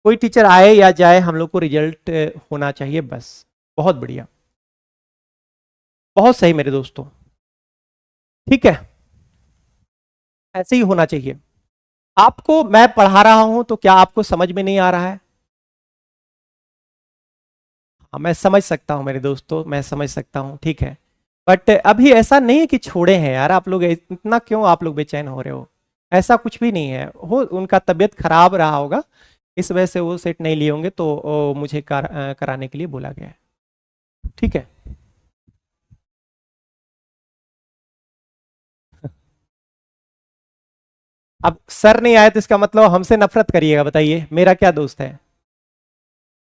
कोई टीचर आए या जाए हम लोग को रिजल्ट होना चाहिए बस। बहुत बढ़िया, बहुत सही मेरे दोस्तों, ठीक है, ऐसे ही होना चाहिए। आपको मैं पढ़ा रहा हूं तो क्या आपको समझ में नहीं आ रहा है? हाँ मैं समझ सकता हूं मेरे दोस्तों, मैं समझ सकता हूं, ठीक है। बट अभी ऐसा नहीं है कि छोड़े हैं यार आप लोग, इतना क्यों आप लोग बेचैन हो रहे हो? ऐसा कुछ भी नहीं है, हो उनका तबीयत खराब रहा होगा इस वजह से वो सेट नहीं लिए होंगे, तो मुझे कराने के लिए बोला गया है, ठीक है। अब सर नहीं आए तो इसका मतलब हमसे नफरत करिएगा, बताइए मेरा क्या दोस्त है,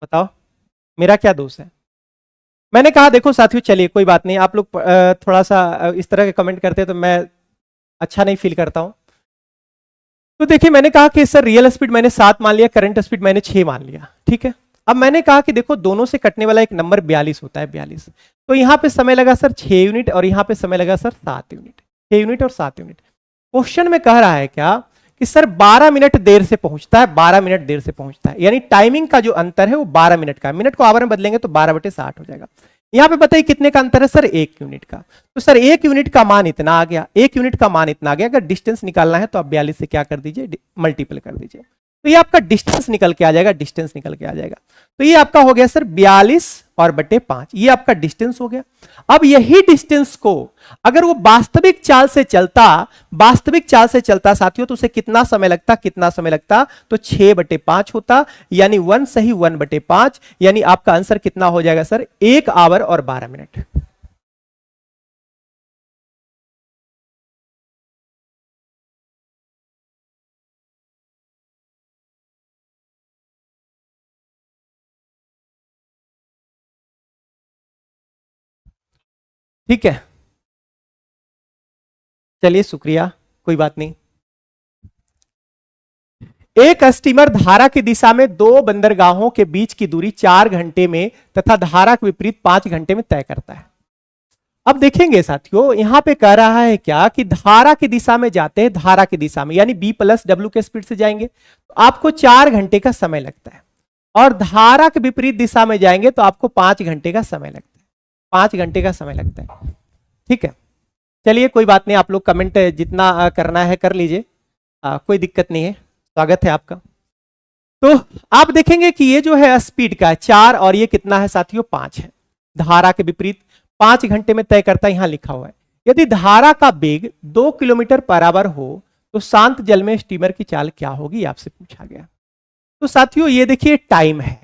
बताओ मेरा क्या दोस्त है? मैंने कहा देखो साथियों, चलिए कोई बात नहीं, आप लोग थोड़ा सा इस तरह के कमेंट करते हैं तो मैं अच्छा नहीं फील करता हूं। तो देखिए मैंने कहा कि सर रियल स्पीड मैंने 7 मान लिया, करंट स्पीड मैंने 6 मान लिया, ठीक है। अब मैंने कहा कि देखो दोनों से कटने वाला एक नंबर 42 होता है, 42। तो यहां पे समय लगा सर 6 यूनिट और यहां पे समय लगा सर 7 यूनिट, 6 यूनिट और 7 यूनिट। क्वेश्चन में कह रहा है क्या कि सर 12 मिनट देर से पहुंचता है, 12 मिनट देर से पहुंचता है, यानी टाइमिंग का जो अंतर है वो 12 मिनट का है। मिनट को आवर में बदलेंगे तो 12/60 हो जाएगा। यहां पे बताइए कितने का अंतर है सर, 1 यूनिट का। तो सर 1 यूनिट का मान इतना आ गया, 1 यूनिट का मान इतना आ गया। अगर डिस्टेंस निकालना है तो आप 42 से क्या कर दीजिए, मल्टीपल कर दीजिए, तो ये आपका डिस्टेंस निकल के आ जाएगा, डिस्टेंस निकल के आ जाएगा। तो ये आपका हो गया सर 42 और बटे 5, ये आपका डिस्टेंस हो गया। अब यही डिस्टेंस को अगर वो वास्तविक चाल से चलता, वास्तविक चाल से चलता साथियों, तो उसे कितना समय लगता, कितना समय लगता, तो 6/5 होता, यानी 1 सही 1/5, यानी आपका आंसर कितना हो जाएगा सर, 1 आवर और 12 मिनट। ठीक है, चलिए शुक्रिया, कोई बात नहीं। एक स्टीमर धारा की दिशा में 2 बंदरगाहों के बीच की दूरी 4 घंटे में तथा धारा के विपरीत 5 घंटे में तय करता है। अब देखेंगे साथियों, यहां पे कह रहा है क्या कि धारा की दिशा में जाते हैं, धारा की दिशा में यानी B+W के स्पीड से जाएंगे तो आपको 4 घंटे का समय लगता है, और धारा के विपरीत दिशा में जाएंगे तो आपको 5 घंटे का समय लगता है, 5 घंटे का समय लगता है, ठीक है। चलिए कोई बात नहीं, आप लोग कमेंट जितना करना है कर लीजिए, कोई दिक्कत नहीं है, स्वागत है आपका। तो आप देखेंगे कि ये जो है स्पीड का 4 और ये कितना है साथियों, 5 है। धारा के विपरीत 5 घंटे में तय करता है, यहां लिखा हुआ है। यदि धारा का वेग 2 किलोमीटर पर आवर हो तो शांत जल में स्टीमर की चाल क्या होगी, आपसे पूछा गया। तो साथियों ये देखिए टाइम है,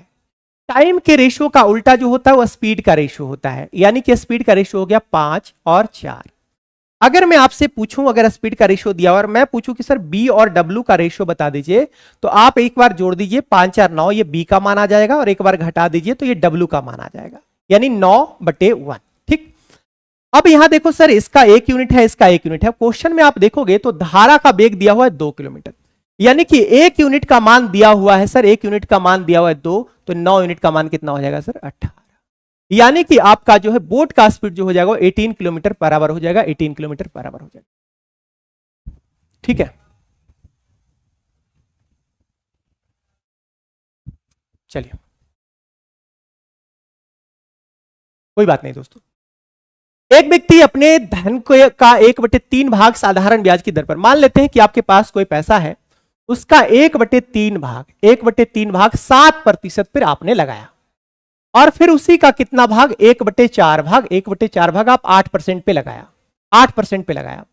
टाइम के रेशियो का उल्टा जो होता है वो स्पीड का रेशियो होता है, यानी कि स्पीड का रेशियो हो गया 5 और 4। अगर मैं आपसे पूछूं, अगर स्पीड का रेशियो दिया और मैं पूछूं कि सर बी और डब्ल्यू का रेशियो बता दीजिए, तो आप एक बार जोड़ दीजिए 5 4 9, ये बी का मान आ जाएगा, और एक बार घटा दीजिए तो ये डब्ल्यू का मान आ जाएगा, यानी 9/1। ठीक, अब यहां देखो सर इसका 1 यूनिट है, इसका 1 यूनिट है। क्वेश्चन में आप देखोगे तो धारा का वेग दिया हुआ है 2 किलोमीटर, यानी कि 1 यूनिट का मान दिया हुआ है सर, 1 यूनिट का मान दिया हुआ है 2, तो 9 यूनिट का मान कितना हो जाएगा सर 18, यानी कि आपका जो है बोट का स्पीड जो हो जाएगा 18 किलोमीटर पर आवर हो जाएगा, 18 किलोमीटर पर आवर हो जाएगा। ठीक है, चलिए कोई बात नहीं दोस्तों। एक व्यक्ति अपने धन का 1/3 भाग साधारण ब्याज की दर पर, मान लेते हैं कि आपके पास कोई पैसा है, उसका 1/3 भाग 7% पर आपने लगाया, और फिर उसी का कितना भाग 1/4 भाग आप 8% पे लगाया, 8% पे लगाया,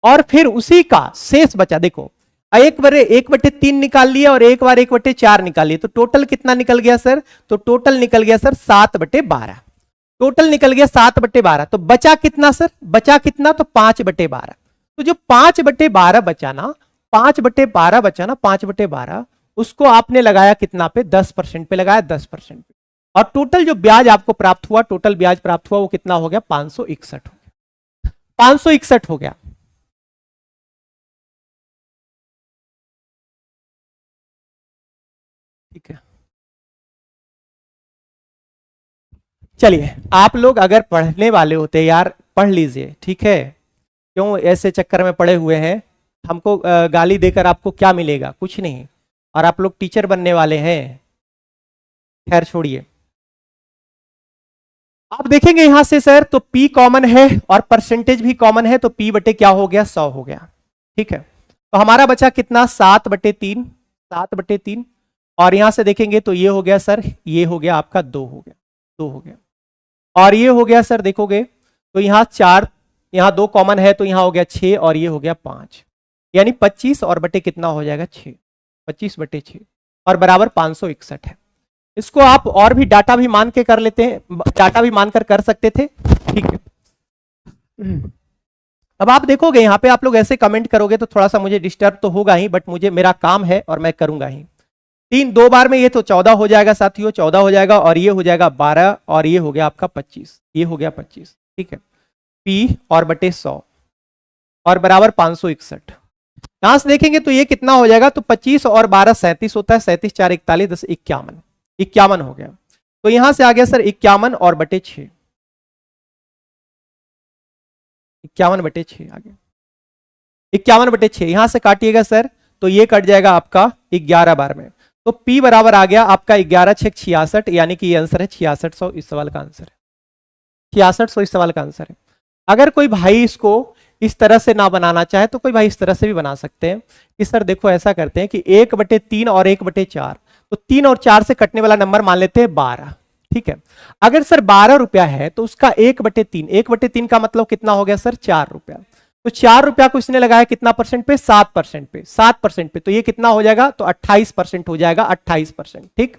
और फिर उसी का शेष बचा। देखो 1/3 निकाल लिया और एक बार 1/4 निकाल लिया, तो टोटल कितना निकल गया सर, तो टोटल निकल गया सर 7/12, टोटल निकल गया 7/12। तो बचा कितना सर, बचा कितना, तो 5/12। तो जो 5/12 बचा ना, 5/12 बचा ना, 5/12 उसको आपने लगाया कितना पे, 10% पे लगाया, 10% पे, और टोटल जो ब्याज आपको प्राप्त हुआ, टोटल ब्याज प्राप्त हुआ वो कितना हो गया, 561 हो गया, 561 हो गया। ठीक है, चलिए आप लोग अगर पढ़ने वाले होते यार पढ़ लीजिए, ठीक है, क्यों ऐसे चक्कर में पड़े हुए हैं, हमको गाली देकर आपको क्या मिलेगा, कुछ नहीं, और आप लोग टीचर बनने वाले हैं। खैर छोड़िए, आप देखेंगे यहां से सर तो P कॉमन है और परसेंटेज भी कॉमन है, तो P बटे क्या हो गया, 100 हो गया। ठीक है, तो हमारा बचा कितना, 7/3, 7/3, और यहां से देखेंगे तो ये हो गया सर, ये हो गया आपका 2 हो गया, 2 हो गया, और ये हो गया सर देखोगे तो यहाँ 4, यहाँ 2 कॉमन है, तो यहाँ हो गया 6, और ये हो गया 5, यानी 25 और बटे कितना हो जाएगा 6, 25/6, और बराबर 561 है। इसको आप और भी डाटा भी मान के कर लेते हैं, डाटा भी मानकर कर सकते थे। ठीक है, अब आप देखोगे यहाँ पे आप लोग ऐसे कमेंट करोगे तो थोड़ा सा मुझे डिस्टर्ब तो होगा ही, बट मुझे मेरा काम है और मैं करूंगा ही। 2 बार में ये तो 14 हो जाएगा साथियों, 14 हो जाएगा, और ये हो जाएगा 12, और ये हो गया आपका 25, ये हो गया 25। ठीक है, P और बटे 100 और बराबर 561। यहां से देखेंगे तो ये कितना हो जाएगा, तो 25 और 12 37 होता है, 37 4 41 10 51, 51 हो गया। तो यहां से आ गया सर 51 और बटे 6, 51/6 आ गया, 51/6, यहां से काटिएगा सर तो ये कट जाएगा आपका 11 बार में, तो P बराबर आ गया आपका 11 6 66, यानी कि ये आंसर है 6600, इस सवाल का आंसर है 6600, इस सवाल का आंसर है। अगर कोई भाई इसको इस तरह से ना बनाना चाहे तो कोई भाई इस तरह से भी बना सकते हैं कि सर देखो ऐसा करते हैं कि 1/3 और 1/4, तो 3 और 4 से कटने वाला नंबर मान लेते हैं 12। ठीक है, अगर सर 12 रुपया है तो उसका 1/3, 1/3 का मतलब कितना हो गया सर 4 रुपया, तो 4 रुपया को इसने लगाया कितना परसेंट पे, 7% पे, 7% पे, तो ये कितना हो जाएगा, तो 28% हो जाएगा, 28%। ठीक,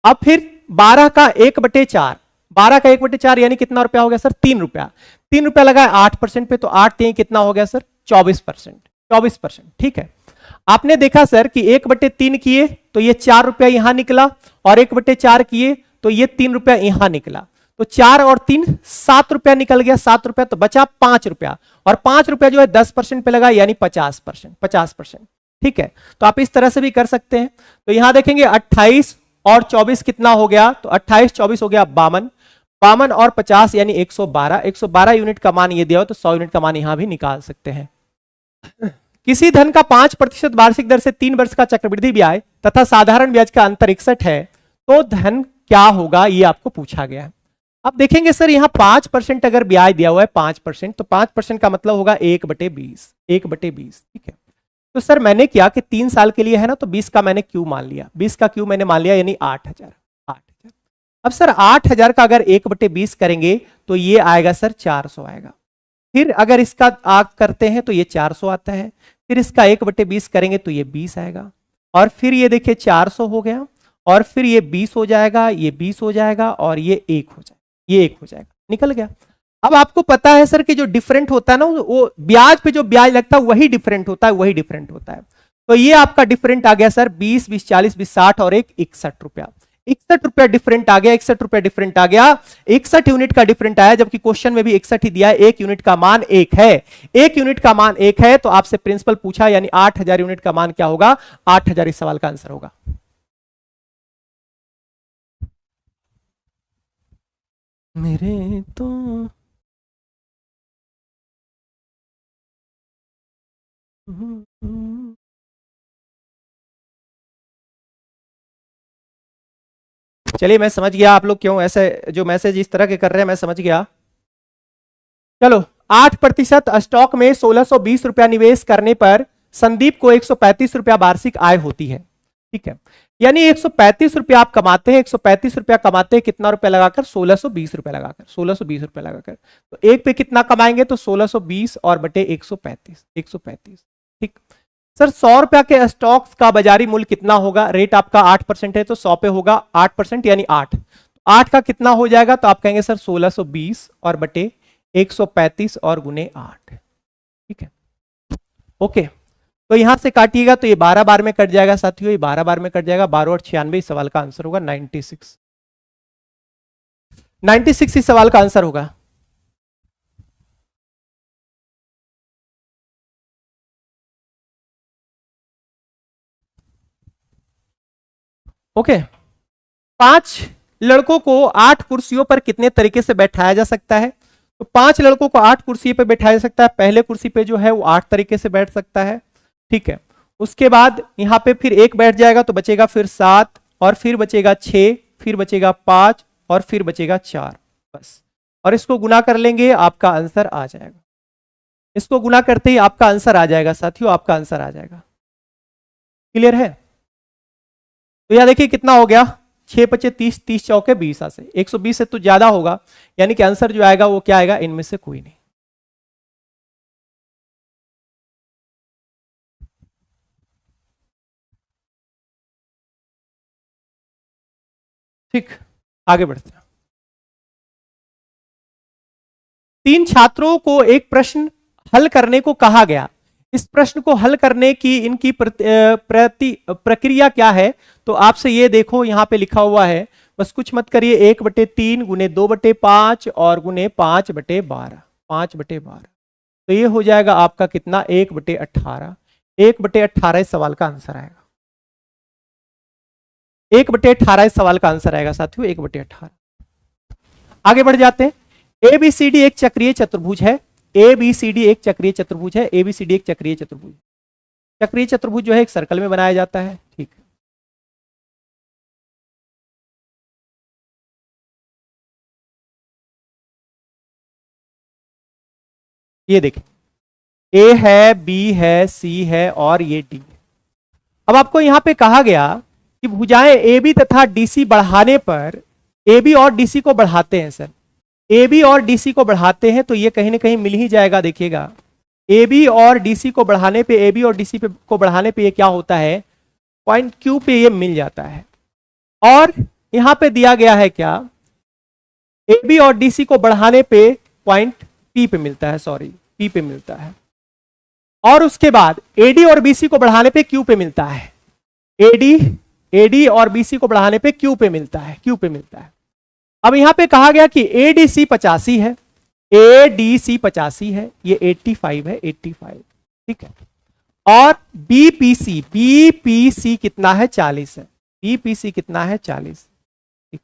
अब फिर 12 का 1/4, 12 का 1/4 यानी कितना रुपया हो गया सर, 3 रुपया, 3 रुपया लगाया 8% पे, तो 8 3 कितना हो गया सर 24%, 24%। ठीक है, आपने देखा सर कि 1/3 किए तो ये 4 रुपया यहां निकला, और 1/4 किए तो ये 3 रुपया यहां निकला, तो 4 और 3 7 रुपया निकल गया, 7 रुपया, तो बचा 5 रुपया, और 5 रुपया जो है 10% पे लगा, यानी 50%, 50%। ठीक है, तो आप इस तरह से भी कर सकते हैं। तो यहां देखेंगे 28 और 24 कितना हो गया, तो 28 24 हो गया 52, 52 और 50 यानी 112, 112 यूनिट का मान ये दिया हो, तो 100 यूनिट का मान यहां भी निकाल सकते हैं। किसी धन का 5% वार्षिक दर से 3 वर्ष का चक्रवृद्धि ब्याज तथा साधारण ब्याज का अंतर 61 है, तो धन क्या होगा, ये आपको पूछा गया है। अब देखेंगे सर यहाँ 5% अगर ब्याज दिया हुआ है 5%, तो 5% का मतलब होगा 1/20, 1/20। ठीक है, तो सर मैंने क्या कि 3 साल के लिए है ना, तो 20 का मैंने क्यू मान लिया, 20 का क्यू मैंने मान लिया, यानी 8000, 8000। अब सर 8000 का अगर 1/20 करेंगे तो ये आएगा सर 400 आएगा, फिर अगर इसका आग करते हैं तो ये 400 आता है, फिर इसका 1/20 करेंगे तो ये 20 आएगा, और फिर ये देखिए 400 हो गया, और फिर ये 20 हो जाएगा, ये 20 हो जाएगा, और ये 1 हो जाएगा, ये 1 हो जाएगा, निकल गया। अब आपको पता है सर कि जो डिफरेंट होता है ना, वो ब्याज पे जो ब्याज लगता है वही डिफरेंट होता है, वही डिफरेंट होता है। तो ये आपका डिफरेंट आ गया सर 20, 20, 40, 20, 60 और एक 61 रुपया। 61 रुपया डिफरेंट आ गया, 61 रुपया डिफरेंट आ गया, 61 यूनिट का डिफरेंट आया, जबकि क्वेश्चन में भी 61 ही दिया है, एक यूनिट का मान 1 है, एक यूनिट का मान 1 है, तो आपसे प्रिंसिपल पूछा, यानी 8000 यूनिट का मान क्या होगा, 8000 इस सवाल का आंसर होगा। मेरे तो चलिए, मैं समझ गया आप लोग क्यों ऐसे जो मैसेज इस तरह के कर रहे हैं, मैं समझ गया। चलो, 8% स्टॉक में 1620 रुपया निवेश करने पर संदीप को 135 रुपया वार्षिक आय होती है, ठीक है। यानी 135 रुपया आप कमाते हैं, 135 रुपया कमाते हैं, कितना रुपया लगाकर, 1620 रुपया लगाकर, 1620 रुपया लगाकर, तो एक पे कितना कमाएंगे, तो 1620 और बटे 135, 135, ठीक। सर 100 रुपया के स्टॉक्स का बाजारी मूल्य कितना होगा, रेट आपका 8% है, तो 100 पे होगा 8% यानी 8, 8 का कितना हो जाएगा, तो आप कहेंगे सर 1620 और बटे 135 और गुने 8, ठीक है, ओके। तो यहां से काटिएगा तो ये 12 बार में कट जाएगा साथियों, ये 12 बार में कट जाएगा, 12 और 96, इस सवाल का आंसर होगा 96, 96 इस सवाल का आंसर होगा। ओके, 5 लड़कों को 8 कुर्सियों पर कितने तरीके से बैठाया जा सकता है, तो 5 लड़कों को 8 कुर्सी पर बैठाया जा सकता है, पहले कुर्सी पे जो है वो 8 तरीके से बैठ सकता है, ठीक है। उसके बाद यहां पे फिर एक बैठ जाएगा तो बचेगा फिर 7, और फिर बचेगा 6, फिर बचेगा 5, और फिर बचेगा 4, बस। और इसको गुना कर लेंगे, आपका आंसर आ जाएगा, इसको गुना करते ही आपका आंसर आ जाएगा साथियों, आपका आंसर आ जाएगा। क्लियर है? तो यह देखिए कितना हो गया, 6 पचे 30, 30 चौके 20, से 120 से तो ज्यादा होगा, यानी कि आंसर जो आएगा वो क्या आएगा, इनमें से कोई नहीं। ठीक, आगे बढ़ते हैं। 3 छात्रों को एक प्रश्न हल करने को कहा गया, इस प्रश्न को हल करने की इनकी प्रक्रिया क्या है, तो आपसे ये देखो यहां पे लिखा हुआ है, बस कुछ मत करिए, 1/3 गुने 2/5 और गुने 5/12, 5/12, तो ये हो जाएगा आपका कितना, 1/18, 1/18 इस सवाल का आंसर आएगा, 1/18 इस सवाल का आंसर आएगा साथियों, 1/18। आगे बढ़ जाते हैं। एबीसीडी एक चक्रीय चतुर्भुज है, एबीसीडी एक चक्रीय चतुर्भुज है, एबीसीडी एक चक्रीय चतुर्भुज, चक्रीय चतुर्भुज जो है एक सर्कल में बनाया जाता है, ठीक है। ये देखें, ए है, बी है, सी है और ये डी। अब आपको यहां पे कहा गया कि भुजाएं ए बी तथा डीसी बढ़ाने पर, ए बी और डीसी को बढ़ाते हैं सर, ए बी और डीसी को बढ़ाते हैं तो ये कहीं ना कहीं मिल ही जाएगा, देखिएगा ए बी और डीसी को बढ़ाने पे, ए बी और डीसी पे को बढ़ाने पे ये क्या होता है, पॉइंट क्यू पे ये मिल जाता है। और यहां पे दिया गया है क्या, ए बी और डीसी को बढ़ाने पे पॉइंट पी पे मिलता है, सॉरी पी पे मिलता है, और उसके बाद एडी और बीसी को बढ़ाने पे क्यू पे मिलता है, एडी और बीसी को बढ़ाने पे क्यू पे मिलता है, क्यू पे मिलता है। अब यहां पे कहा गया कि एडीसी 85 है, एडीसी 85 है, ये 85 है, 85, ठीक है। और बीपीसी कितना है, 40 है, बीपीसी कितना है, 40, ठीक।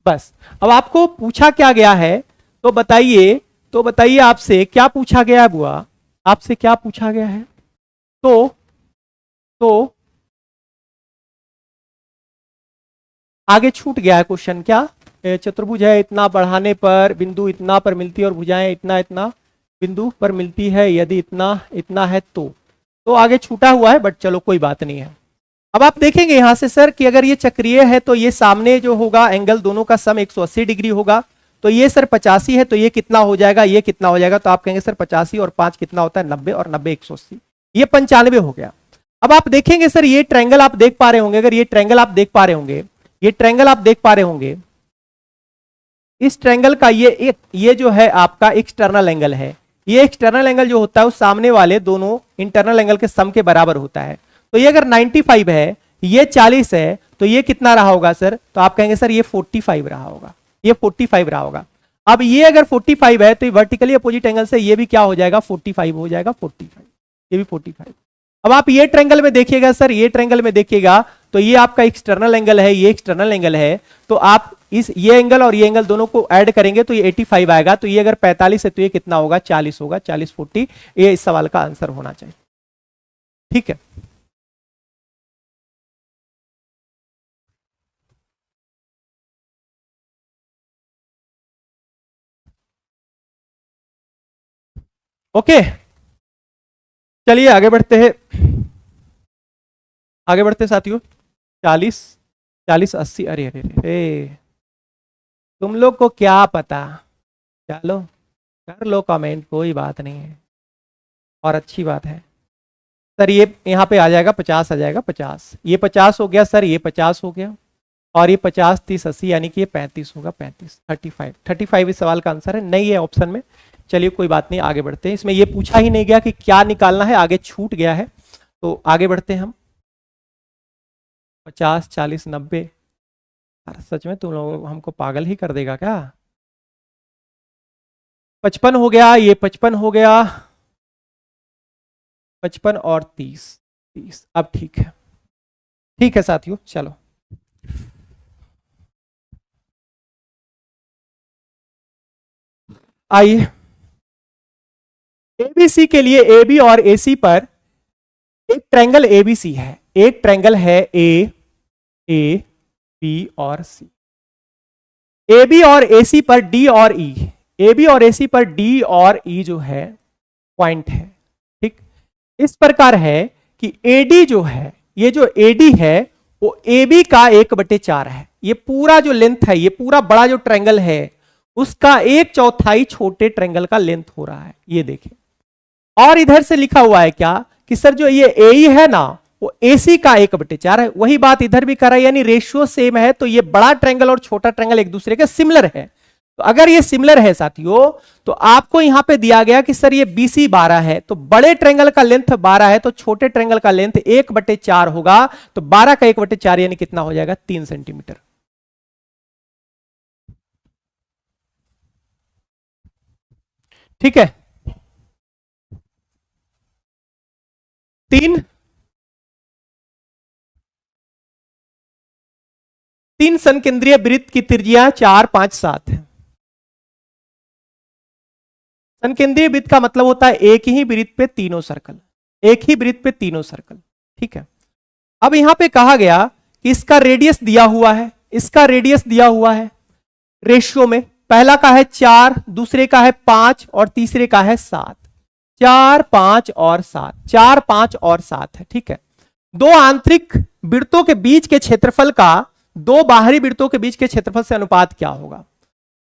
बस अब आपको पूछा क्या गया है, तो बताइए, तो बताइए आपसे क्या पूछा गया है बुआ, आपसे क्या पूछा गया है, तो आगे छूट गया है क्वेश्चन, क्या चतुर्भुज है, इतना बढ़ाने पर बिंदु इतना पर मिलती है और भुजाएं इतना इतना बिंदु पर मिलती है, यदि इतना इतना है तो आगे छूटा हुआ है, बट चलो कोई बात नहीं है। अब आप देखेंगे यहां से सर कि अगर ये चक्रीय है तो ये सामने जो होगा एंगल दोनों का सम 180 डिग्री होगा, तो ये सर 85 है, तो ये कितना हो जाएगा, ये कितना हो जाएगा, तो आप कहेंगे सर 85 और 5 कितना होता है 90, और 90 180, ये 95 हो गया। अब आप देखेंगे सर ये ट्रायंगल आप देख पा रहे होंगे, अगर ये ट्रायंगल आप देख पा रहे होंगे, ये ट्रायंगल आप देख पा रहे होंगे, इस ट्रायंगल का ये जो है आपका एक्सटर्नल एंगल है, ये एक्सटर्नल एंगल जो होता है उस सामने वाले दोनों इंटरनल एंगल के सम के बराबर होता है। तो ये अगर 95 है, ये 40 है, तो ये कितना रहा होगा सर, तो आप कहेंगे सर ये 45 रहा होगा, ये 45 रहा होगा। अब ये अगर 45 है तो ये वर्टिकली अपोजिट एंगल से ये भी क्या हो जाएगा 45 हो जाएगा, 45, ये भी 45। अब आप ये ट्रायंगल में देखिएगा सर, ये ट्रायंगल में देखिएगा तो ये आपका एक्सटर्नल एंगल है, ये एक्सटर्नल एंगल है, तो आप इस ये एंगल और ये एंगल दोनों को ऐड करेंगे तो ये 85 आएगा। तो ये अगर 45 है तो ये कितना होगा 40 होगा, 40 40, ये इस सवाल का आंसर होना चाहिए। ठीक है, ओके चलिए आगे बढ़ते हैं, आगे बढ़ते हैं साथियों। 40 40 80, अरे अरे अरे तुम लोग को क्या पता, चलो कर लो कमेंट, कोई बात नहीं है, और अच्छी बात है सर। ये यहाँ पे आ जाएगा 50, आ जाएगा 50, ये 50 हो गया सर, ये 50 हो गया, और ये 50 30 80 यानी कि ये 35 होगा, 35 35 35 इस सवाल का आंसर है, नहीं है ऑप्शन में। चलिए कोई बात नहीं, आगे बढ़ते हैं। इसमें ये पूछा ही नहीं गया कि क्या निकालना है, आगे छूट गया है, तो आगे बढ़ते हैं हम। 50 40 90, अरे सच में तुम लोग हमको पागल ही कर देगा क्या। 55 हो गया, ये 55 हो गया, 55 और 30 30, अब ठीक है, ठीक है साथियों चलो। आइए एबीसी के लिए, एबी और एसी पर एक ट्रायंगल एबीसी है, एक ट्रायंगल है ए बी और सी, ए बी और एसी पर डी और ई, ए बी और एसी पर डी और ई जो है पॉइंट है। ठीक, इस प्रकार है कि एडी जो है, ये जो एडी है वो ए बी का 1/4 है, ये पूरा जो लेंथ है, ये पूरा बड़ा जो ट्रायंगल है उसका 1/4 छोटे ट्रायंगल का लेंथ हो रहा है, ये देखिए। और इधर से लिखा हुआ है क्या कि सर जो ये ए है ना वो एसी का 1/4 है, वही बात इधर भी कर रहा है, यानी रेशियो सेम है, तो ये बड़ा ट्रायंगल और छोटा ट्रायंगल एक दूसरे के सिमिलर है। तो अगर ये सिमिलर है साथियों, तो आपको यहां पे दिया गया कि सर ये बीसी 12 है, तो बड़े ट्रायंगल का लेंथ 12 है, तो छोटे ट्रायंगल का लेंथ 1/4 होगा, तो 12 का 1/4 यानी कितना हो जाएगा 3 सेंटीमीटर। ठीक है, 3 संकेंद्रीय वृत्त की त्रिज्या 4 5 7 है। संकेंद्रीय वृत्त का मतलब होता है एक ही वृत्त पे तीनों सर्कल, एक ही वृत्त पे तीनों सर्कल। ठीक है, अब यहां पे कहा गया कि इसका रेडियस दिया हुआ है, इसका रेडियस दिया हुआ है रेशियो में, पहला का है 4, दूसरे का है 5 और तीसरे का है 7, 4 5 और 7, 4 5 और 7 है। ठीक है, दो आंतरिक वृत्तों के बीच के क्षेत्रफल का दो बाहरी वृत्तों के बीच के क्षेत्रफल से अनुपात क्या होगा।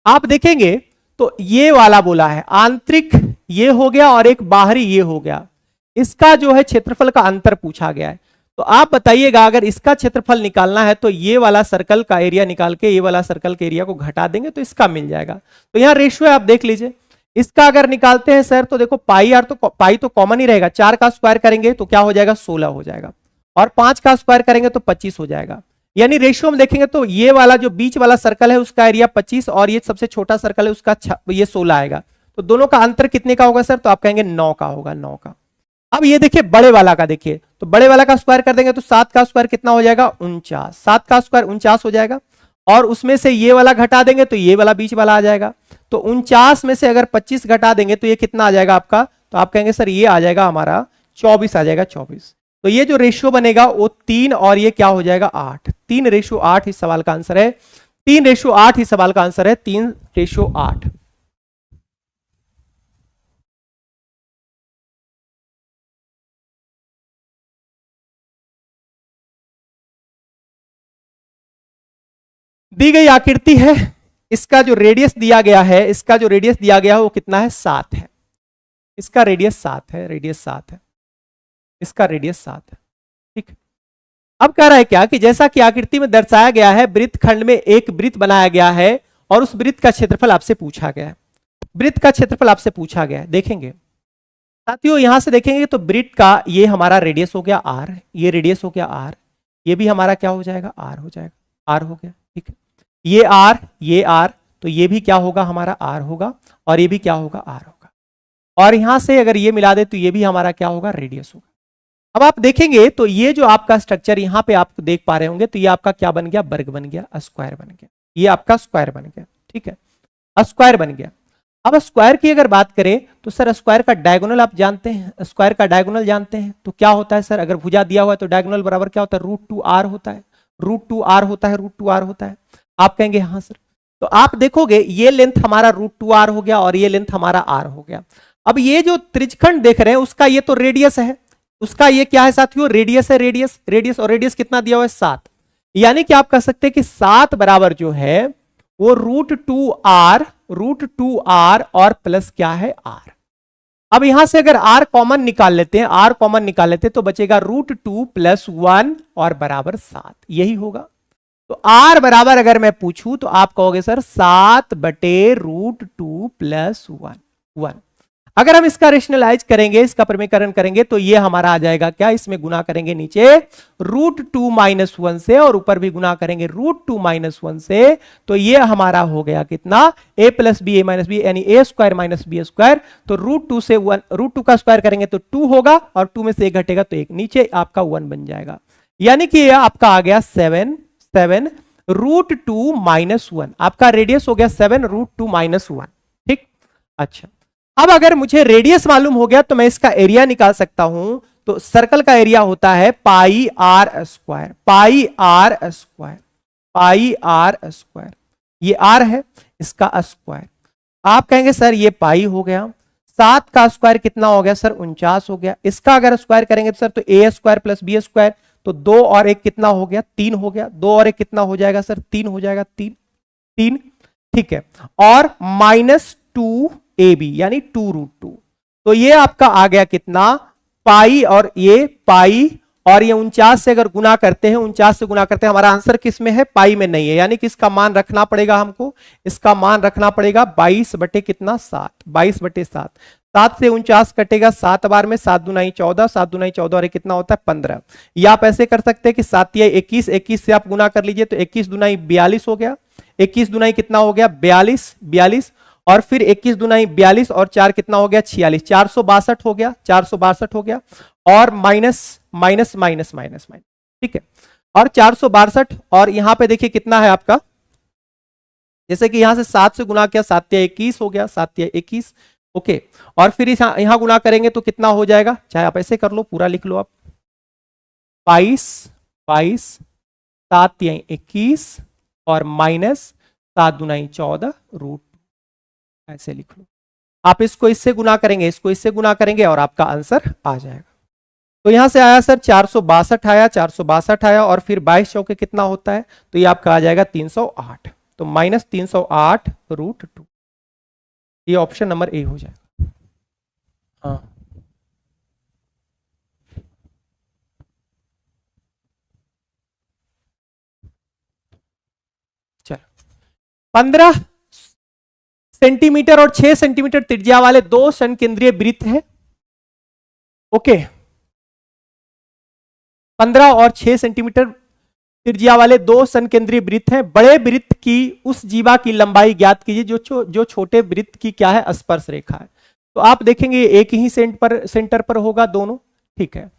आप देखेंगे तो ये वाला बोला है आंतरिक, ये हो गया, और एक बाहरी ये हो गया, इसका जो है क्षेत्रफल का अंतर पूछा गया है। तो आप बताइएगा अगर इसका क्षेत्रफल निकालना है तो ये वाला सर्कल का एरिया निकाल के ये वाला सर्कल के एरिया को घटा देंगे तो इसका मिल जाएगा। तो यहां रेशियो है, आप देख लीजिए, इसका अगर निकालते हैं सर तो देखो पाई आर, तो पाई तो कॉमन ही रहेगा, 4 का स्क्वायर करेंगे तो क्या हो जाएगा 16 हो जाएगा, और 5 का स्क्वायर करेंगे तो 25 हो जाएगा। यानी रेशियो में देखेंगे तो ये वाला जो बीच वाला सर्कल है उसका एरिया 25 और ये सबसे छोटा सर्कल है उसका ये 16 आएगा, तो दोनों का अंतर कितने का होगा सर, तो आप कहेंगे 9 का होगा, 9 का। अब ये देखिए बड़े वाला का, देखिए तो बड़े वाला का स्क्वायर कर देंगे तो 7 का स्क्वायर कितना हो जाएगा 49, 7 का स्क्वायर 49 हो जाएगा, और उसमें से ये वाला घटा देंगे तो ये वाला बीच वाला आ जाएगा, तो 49 में से अगर 25 घटा देंगे तो ये कितना आ जाएगा आपका, तो आप कहेंगे सर ये आ जाएगा हमारा 24 आ जाएगा, 24। तो ये जो रेशियो बनेगा वो 3 और ये क्या हो जाएगा 8, 3:8 इस सवाल का आंसर है, 3:8 इस सवाल का आंसर है, 3:8। दी गई आकृति है, इसका जो रेडियस दिया गया है, इसका जो रेडियस दिया गया है वो कितना है, 7 है। इसका रेडियस 7 है, रेडियस 7 है, इसका रेडियस 7 है। ठीक है, अब कह रहा है क्या कि जैसा कि आकृति में दर्शाया गया है, वृत्त खंड में एक वृत्त बनाया गया है और उस वृत्त का क्षेत्रफल आपसे पूछा गया है। वृत्त का क्षेत्रफल आपसे पूछा गया है। देखेंगे साथियों, यहां से देखेंगे तो वृत्त का ये हमारा रेडियस हो गया r, ये रेडियस हो गया r, ये भी हमारा क्या हो जाएगा, r हो जाएगा, r हो गया। ठीक है, ये r, ये r, तो ये भी क्या होगा, हमारा r होगा, और ये भी क्या होगा, r होगा। और यहां से अगर ये मिला दे तो ये भी हमारा क्या होगा, रेडियस होगा। अब आप देखेंगे तो ये जो आपका स्ट्रक्चर यहां पे आप देख पा रहे होंगे, तो ये आपका क्या बन गया, वर्ग बन गया, स्क्वायर बन गया, ये आपका स्क्वायर बन गया। ठीक है, स्क्वायर बन गया। अब स्क्वायर की अगर बात करें तो सर स्क्वायर का डायगोनल आप जानते हैं, स्क्वायर का डायगोनल जानते हैं तो क्या होता है सर, अगर भुजा दिया हुआ है तो डायगोनल बराबर क्या होता है, √2r होता है, √2r होता है, √2r होता है। आप कहेंगे हाँ सर, तो आप देखोगे ये लेंथ हमारा √2r हो गया और ये लेंथ हमारा r हो गया। अब ये जो त्रिज्यखंड देख रहे हैं उसका ये तो रेडियस है, उसका ये क्या है साथियों, रेडियस है, रेडियस, रेडियस, और रेडियस कितना दिया हुआ है, 7। यानी कि आप कह सकते हैं कि 7 बराबर जो है वो √2r और प्लस क्या है, r। अब यहां से अगर r कॉमन निकाल लेते हैं, r कॉमन निकाल लेते हैं तो बचेगा √2 + 1 और बराबर 7, यही होगा। तो r बराबर अगर मैं पूछूं तो आप कहोगे सर 7/√2 + 1। अगर हम इसका रेशनलाइज करेंगे, इसका प्रमेयकरण करेंगे तो ये हमारा आ जाएगा क्या, इसमें गुना करेंगे नीचे √2 - 1 से और ऊपर भी गुना करेंगे √2 - 1 से, तो ये हमारा हो गया कितना, a + b a - b यानी a² - b²। तो √2 से 1, √2 का स्क्वायर करेंगे तो 2 होगा और 2 में से 1 घटेगा तो 1, नीचे आपका 1 बन जाएगा। यानी कि ये आपका आ गया 7 √2 - 1। आपका रेडियस हो गया 7 √2 - 1। ठीक, अच्छा, अब अगर मुझे रेडियस मालूम हो गया तो मैं इसका एरिया निकाल सकता हूं। तो सर्कल का एरिया होता है πr², πr², ये r है, इसका स्क्वायर। आप कहेंगे सर ये पाई हो गया, 7 का स्क्वायर कितना हो गया सर, 49 हो गया। इसका अगर स्क्वायर करेंगे तो सर तो a² + b², तो 2 और 1 कितना हो गया, 3 हो गया। 2 और 1 कितना हो जाएगा सर, 3 हो जाएगा, 3। ठीक है, और -2ab यानी 2√2, तो ये आपका आ गया कितना, पाई, और ये पाई, और ये 49 से अगर गुना करते हैं, 49 से गुना करते हैं, हमारा आंसर किस में है, पाई में नहीं है। यानी कि इसका मान रखना पड़ेगा हमको, इसका मान रखना पड़ेगा 22 बटे कितना, 7, 22/7। 7 से 49 कटेगा 7 बार में, 7 दूना 14, 7 दूना 14 और ये कितना होता है 15। या आप ऐसे कर सकते हैं कि 7 या 21, 21 से आप गुना कर लीजिए तो 21 दूना 42 हो गया, 21 दूना कितना हो गया, 42, और फिर 21 दूना 42 और 4 कितना हो गया, 46, 462 हो गया, 462 हो गया, और माइनस, ठीक है, और 462, और यहां पे देखिए कितना है आपका, जैसे कि यहां से 7 से गुना किया, 7 या 21 हो गया, 7 या 21, ओके। और फिर यहां गुना करेंगे तो कितना हो जाएगा, चाहे आप ऐसे कर लो, पूरा लिख लो आप, 22, 7 या 21 और -7 दूना 14 √2, ऐसे लिख लो। आप इसको इससे गुना करेंगे, इसको इससे गुना करेंगे और आपका आंसर आ जाएगा। तो यहां से आया सर 462 आया, 462 आया, और फिर 22 चौके कितना होता है, तो ये आपका आ जाएगा 308, तो -308 √2, ये ऑप्शन नंबर ए हो जाएगा। हाँ, चलो, 15 सेंटीमीटर और 6 सेंटीमीटर त्रिज्या वाले 2 संकेंद्रीय वृत्त है, ओके। 15 और 6 सेंटीमीटर त्रिज्या वाले 2 संकेंद्रीय वृत्त हैं। बड़े वृत्त की उस जीवा की लंबाई ज्ञात कीजिए जो छोटे वृत्त की क्या है, स्पर्श रेखा है। तो आप देखेंगे एक ही सेंटर पर होगा दोनों, ठीक है।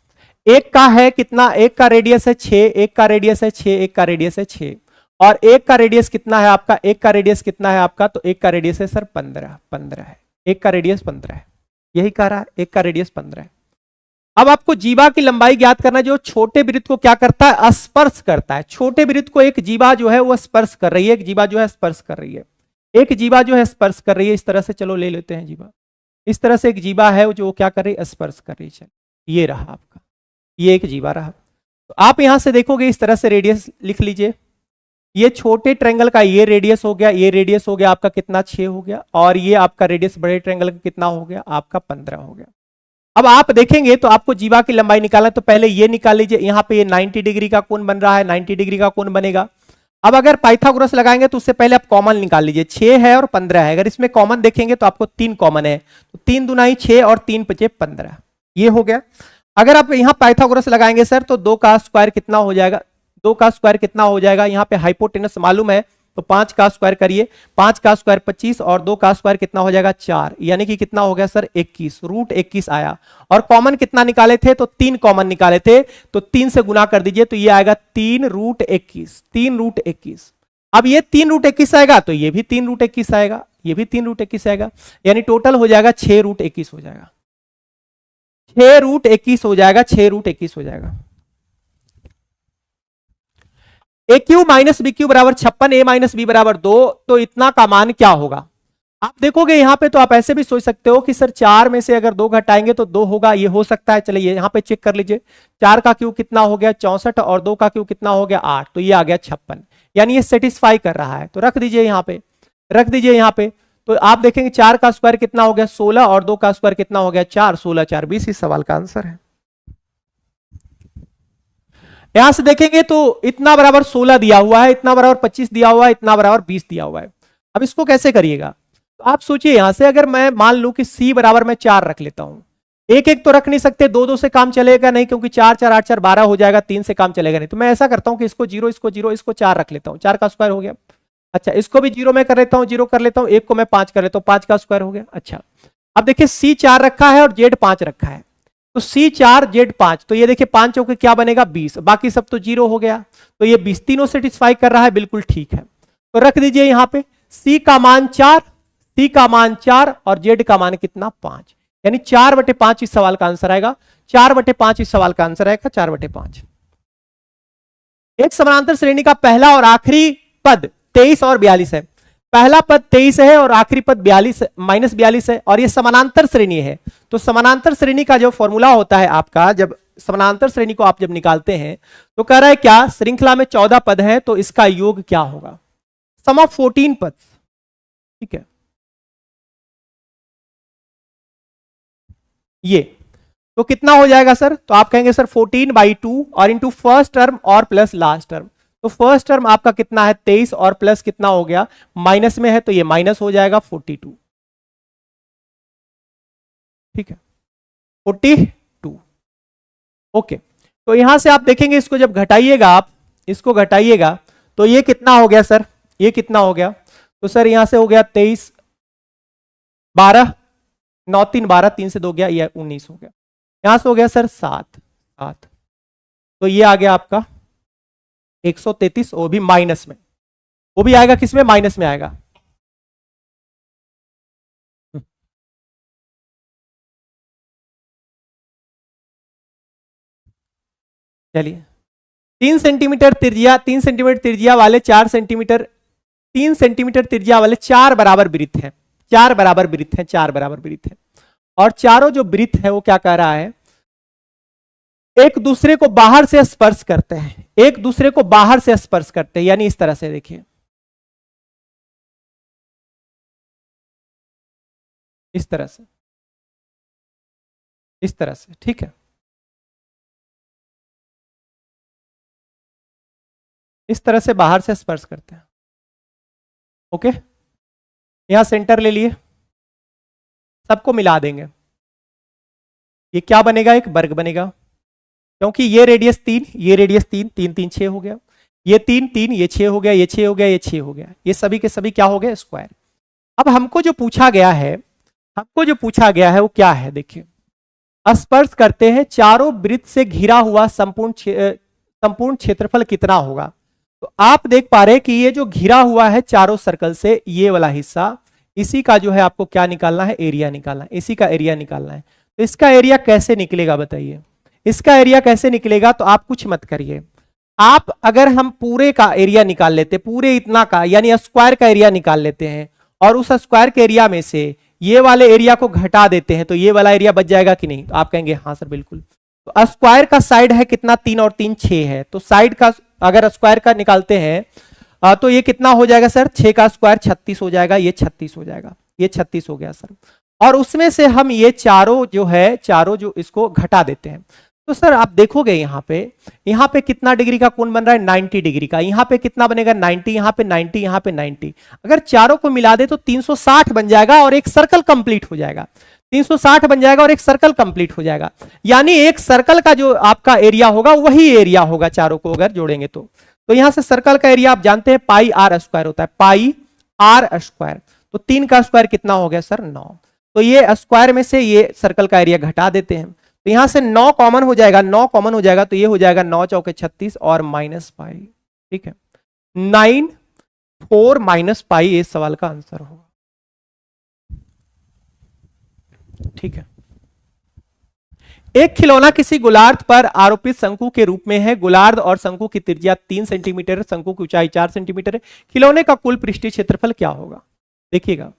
एक का है कितना, एक का रेडियस है 6, एक का रेडियस है 6, एक का रेडियस है 6, और एक का रेडियस कितना है आपका, एक का रेडियस कितना है आपका, तो एक का रेडियस है सर 15 है, एक का रेडियस 15 है, यही कह रहा है, एक का रेडियस 15 है। अब आपको जीवा की लंबाई ज्ञात करना है जो छोटे वृत्त को क्या करता है, स्पर्श करता है। छोटे वृत्त को एक जीवा जो है वो स्पर्श कर रही है, एक जीवा जो है स्पर्श कर रही है, एक जीवा जो है स्पर्श कर रही है। इस तरह से चलो ले लेते हैं जीवा, इस तरह से एक जीवा है जो क्या कर रही है, स्पर्श कर रही है। ये रहा आपका, ये एक जीवा रहा। तो आप यहां से देखोगे इस तरह से रेडियस लिख लीजिए, ये छोटे ट्रायंगल का ये रेडियस हो गया, ये रेडियस हो गया आपका कितना 6 हो गया, और ये आपका रेडियस बड़े ट्रायंगल का कितना हो गया आपका 15 हो गया। अब आप देखेंगे तो आपको जीवा की लंबाई निकालना है, तो पहले ये निकाल लीजिए। यहाँ पे ये 90 डिग्री का कोण बन रहा है, 90 डिग्री का कोण बनेगा। अब अगर पाइथागोरस लगाएंगे तो उससे पहले आप कॉमन निकाल लीजिए। 6 है और 15 है, अगर इसमें कॉमन देखेंगे तो आपको 3 कॉमन है, तो 3 दूना 6 और 3 5 15, ये हो गया। अगर आप यहाँ पाइथागोरस लगाएंगे सर तो 2 का स्क्वायर कितना हो जाएगा, 2 का स्क्वायर कितना हो जाएगा, यहाँ पे हाइपोटेनस मालूम है तो 5 का स्क्वायर करिए, 5 का स्क्वायर 25 और 2 का स्क्वायर कितना हो जाएगा 4, यानी कि कितना हो गया सर 21, रूट 21 आया। और कॉमन कितना निकाले थे, तो 3 कॉमन निकाले थे, तो 3 से गुना कर दीजिए तो ये आएगा 3 रूट 21, 3 रूट 21। अब ये 3 रूट 21 आएगा तो ये भी 3 रूट 21 आएगा, ये भी 3 रूट 21 आएगा, यानी टोटल हो जाएगा 6 रूट 21 हो जाएगा, 6 रूट 21 हो जाएगा, 6 रूट 21 हो जाएगा। ए क्यू माइनस बी क्यू बराबर 56, ए माइनस बी बराबर 2, तो इतना का मान क्या होगा। आप देखोगे यहाँ पे तो आप ऐसे भी सोच सकते हो कि सर 4 में से अगर 2 घटाएंगे तो 2 होगा, ये हो सकता है। चलिए यहाँ पे चेक कर लीजिए, 4 का क्यू कितना हो गया 64 और 2 का क्यू कितना हो गया 8, तो ये आ गया 56, यानी ये सेटिस्फाई कर रहा है। तो रख दीजिए यहाँ पे, रख दीजिए यहाँ पे, तो आप देखेंगे 4 का स्क्वायर कितना हो गया 16 और 2 का स्क्वायर कितना हो गया 4, 16 4 20, इस सवाल का आंसर है। यहां से देखेंगे तो इतना बराबर 16 दिया हुआ है, इतना बराबर 25 दिया हुआ है, इतना बराबर 20 दिया हुआ है। अब इसको कैसे करिएगा, तो आप सोचिए यहां से अगर मैं मान लूं कि c बराबर मैं 4 रख लेता हूं, एक एक तो रख नहीं सकते, 2 2 से काम चलेगा नहीं, क्योंकि 4 4 8 4 12 हो जाएगा, 3 से काम चलेगा नहीं। तो मैं ऐसा करता हूं कि इसको 0 इसको 0 इसको 4 रख लेता हूं, 4 का स्क्वायर हो गया। अच्छा इसको भी 0 में कर लेता हूं, 0 कर लेता हूं, एक को मैं 5 कर लेता हूं, 5 का स्क्वायर हो गया। अच्छा अब देखिए c 4 रखा है और z 5 रखा है, तो c 4 z 5, तो ये देखिए 5 चौके क्या बनेगा 20, बाकी सब तो 0 हो गया, तो ये 20 तीनों सेटिस्फाई कर रहा है, बिल्कुल ठीक है। तो रख दीजिए यहाँ पे c का मान 4, c का मान 4 और z का मान कितना 5, यानी 4/5 इस सवाल का आंसर आएगा, 4/5 इस सवाल का आंसर आएगा 4/5। एक समानांतर श्रेणी का पहला और आखिरी पद 23 और 42 है, पहला पद 23 है और आखिरी पद 42 -42 है, और ये समानांतर श्रेणी है। तो समानांतर श्रेणी का जो फॉर्मूला होता है आपका, जब समानांतर श्रेणी को आप जब निकालते हैं तो कह रहा है क्या, श्रृंखला में 14 पद है तो इसका योग क्या होगा, सम ऑफ 14 पद, ठीक है। ये तो कितना हो जाएगा सर, तो आप कहेंगे सर 14/2 और इंटू फर्स्ट टर्म और प्लस लास्ट टर्म, तो फर्स्ट टर्म आपका कितना है 23 और प्लस कितना हो गया माइनस में है, तो ये माइनस हो जाएगा 42, ठीक है 42। ओके, तो यहां से आप देखेंगे इसको जब घटाइएगा, आप इसको घटाइएगा तो ये कितना हो गया सर, ये कितना हो गया, तो सर यहां से हो गया 23 12 9 3 12, 3 से 2 गया, ये 19 हो गया, यहां से हो गया सर 7 7, तो ये आ गया आपका 133, वो भी माइनस में, वो भी आएगा किसमें माइनस में आएगा। चलिए 3 सेंटीमीटर त्रिज्या, 3 सेंटीमीटर त्रिज्या वाले 4 सेंटीमीटर, 3 सेंटीमीटर त्रिज्या वाले 4 बराबर वृत्त हैं, 4 बराबर वृत्त हैं, 4 बराबर वृत्त हैं, और चारों जो वृत्त है वो क्या कह रहा है, एक दूसरे को बाहर से स्पर्श करते हैं, एक दूसरे को बाहर से स्पर्श करते हैं, यानी इस तरह से देखिए, इस तरह से, इस तरह से, ठीक है, इस तरह से बाहर से स्पर्श करते हैं। ओके, यहां सेंटर ले लिए, सबको मिला देंगे, ये क्या बनेगा, एक वर्ग बनेगा, क्योंकि ये रेडियस 3, ये रेडियस 3, 3 3 6 हो गया, ये 3 3, ये 6 हो गया, ये 6 हो गया, ये 6 हो गया, ये सभी के सभी क्या हो गए स्क्वायर। अब हमको जो पूछा गया है, हमको जो पूछा गया है वो क्या है, देखिए स्पर्श करते हैं, चारों वृत्त से घिरा हुआ संपूर्ण क्षेत्रफल कितना होगा। तो आप देख पा रहे हैं कि ये जो घिरा हुआ है चारों सर्कल से, ये वाला हिस्सा, इसी का जो है आपको क्या निकालना है, एरिया निकालना है, इसी का एरिया निकालना है। तो इसका एरिया कैसे निकलेगा बताइए, इसका एरिया कैसे निकलेगा, तो आप कुछ मत करिए, आप अगर हम पूरे का एरिया निकाल लेते, पूरे इतना का यानी स्क्वायर का एरिया निकाल लेते हैं, और उस स्क्वायर के एरिया में से ये वाले एरिया को घटा देते हैं, तो ये वाला एरिया बच जाएगा कि नहीं, तो आप कहेंगे हाँ सर बिल्कुल। तो स्क्वायर का साइड है कितना 3 और 3 6 है, तो साइड का अगर स्क्वायर का निकालते हैं, तो ये कितना हो जाएगा सर, 6 का स्क्वायर 36 हो जाएगा, ये 36 हो जाएगा, ये 36 हो गया सर। और उसमें से हम ये चारों जो इसको घटा देते हैं, तो सर आप देखोगे यहाँ पे कितना डिग्री का कोण बन रहा है, 90 डिग्री का। यहाँ पे कितना बनेगा, 90, यहाँ पे 90, यहाँ पे 90। अगर चारों को मिला दे तो 360 बन जाएगा और एक सर्कल कंप्लीट हो जाएगा। 360 बन जाएगा और एक सर्कल कंप्लीट हो जाएगा। यानी एक सर्कल का जो आपका एरिया होगा वही एरिया होगा चारों को अगर जोड़ेंगे तो। यहां से सर्कल का एरिया आप जानते हैं पाई आर स्क्वायर होता है, पाई आर स्क्वायर। तो 3 का स्क्वायर कितना हो गया सर, 9। तो ये स्क्वायर में से ये सर्कल का एरिया घटा देते हैं, तो यहां से 9 कॉमन हो जाएगा, 9 कॉमन हो जाएगा तो ये हो जाएगा 9 चौके 36 और माइनस पाई। ठीक है, 9 4 माइनस पाई इस सवाल का आंसर होगा। ठीक है, एक खिलौना किसी गोलार्ध पर आरोपित शंकु के रूप में है। गोलार्ध और शंकु की त्रिज्या 3 सेंटीमीटर, शंकु की ऊंचाई 4 सेंटीमीटर है। खिलौने का कुल पृष्ठीय क्षेत्रफल क्या होगा। देखिएगा,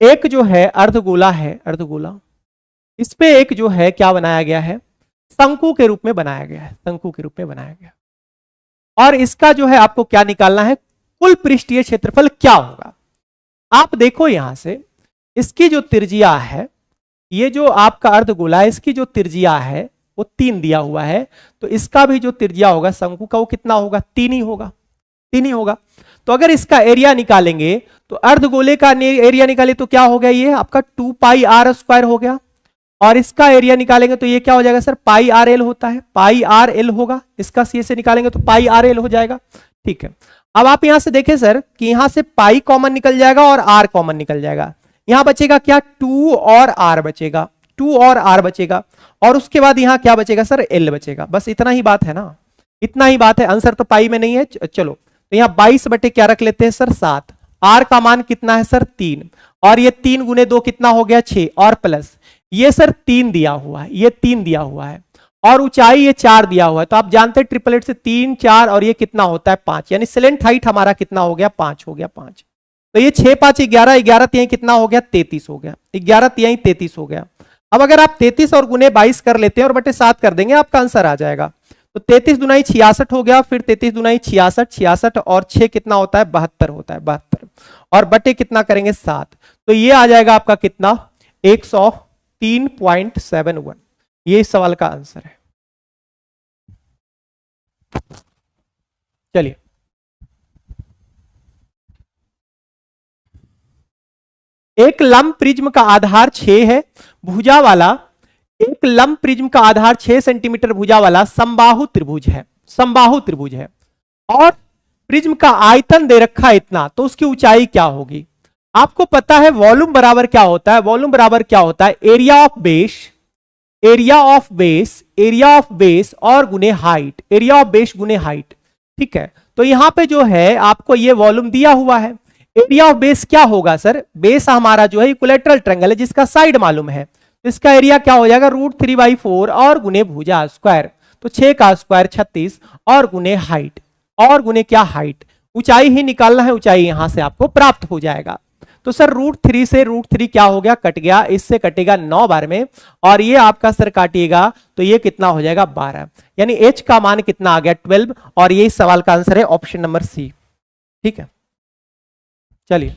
एक जो है अर्धगोला है, अर्धगोला, इस पे एक जो है क्या बनाया गया है, शंकु के रूप में बनाया गया है, शंकु के रूप में बनाया गया। और इसका जो है आपको क्या निकालना है, कुल पृष्ठीय क्षेत्रफल क्या होगा। आप देखो यहां से इसकी जो त्रिज्या है, ये जो आपका अर्धगोला है, इसकी जो त्रिज्या है वो 3 दिया हुआ है, तो इसका भी जो त्रिज्या होगा शंकु का वो कितना होगा, 3 ही होगा, 3 ही होगा। तो अगर इसका एरिया निकालेंगे तो अर्धगोले का एरिया निकाले तो क्या हो गया, ये आपका 2 पाई आर स्क्वायर हो गया। और इसका एरिया निकालेंगे तो ये क्या हो जाएगा सर, पाई आर एल होता है, पाई आर एल होगा। इसका सी से निकालेंगे तो पाई आर एल हो जाएगा। ठीक है, अब आप यहां से देखें सर कि यहां से पाई कॉमन निकल जाएगा और आर कॉमन निकल जाएगा। यहां बचेगा क्या, 2 और आर बचेगा, 2 और आर बचेगा। और उसके बाद यहां क्या बचेगा सर, एल बचेगा। बस इतना ही बात है ना, इतना ही बात है। आंसर तो पाई में नहीं है। चलो तो यहां 22 बटे क्या रख लेते हैं सर, 7। आर का मान कितना है सर, 3। और ये 3 गुने 2 कितना हो गया, 6। और प्लस ये सर 3 दिया हुआ है, ये 3 दिया हुआ है। और ऊंचाई ये 4 दिया हुआ है। तो आप जानते हैं ट्रिपलेट से 3 4 और ये कितना होता है 5, यानी सिलेंट हाइट हमारा कितना हो गया, 5 हो गया, 5। तो ये 6 5 11, 11 तिहाई कितना हो गया, 33 हो गया, 11 तिहाई 33 हो गया। अब अगर आप 33 और गुने 22 कर लेते हैं और बटे 7 कर देंगे, आपका आंसर आ जाएगा। तो 33 दुनाई 66 हो गया, फिर 33 दुनाई 66, 66 और 6 कितना होता है, 72 होता है, 72। और बटे कितना करेंगे, 7। तो ये आ जाएगा आपका कितना, 103.71। ये इस सवाल का आंसर है। चलिए एक लंब प्रिज्म का आधार 6 है, भुजा वाला, एक लंब प्रिज्म का आधार 6 सेंटीमीटर भुजा वाला समबाहु त्रिभुज है, समबाहु त्रिभुज है। और प्रिज्म का आयतन दे रखा है इतना, तो उसकी ऊंचाई क्या होगी। आपको पता है वॉल्यूम बराबर क्या होता है, वॉल्यूम बराबर क्या होता है, area of base, area of base, area of base और गुने हाइट, एरिया ऑफ बेस गुने हाइट। ठीक है, तो यहां पे जो है आपको ये वॉल्यूम दिया हुआ है। एरिया ऑफ बेस क्या होगा सर, बेस हमारा जो है इक्विलैटरल ट्रायंगल है जिसका साइड मालूम है, तो इसका एरिया क्या हो जाएगा, √3/4 और गुने भुजा स्क्वायर। तो 6 का स्क्वायर 36 और गुने हाइट, और गुने क्या, हाइट। ऊंचाई ही निकालना है, ऊंचाई यहां से आपको प्राप्त हो जाएगा। तो सर √3 से √3 क्या हो गया, कट गया, इससे कटेगा 9 बार में, और ये आपका सर काटिएगा तो ये कितना हो जाएगा, 12। यानी h का मान कितना आ गया, 12। और ये इस सवाल का आंसर है ऑप्शन नंबर सी। ठीक है, चलिए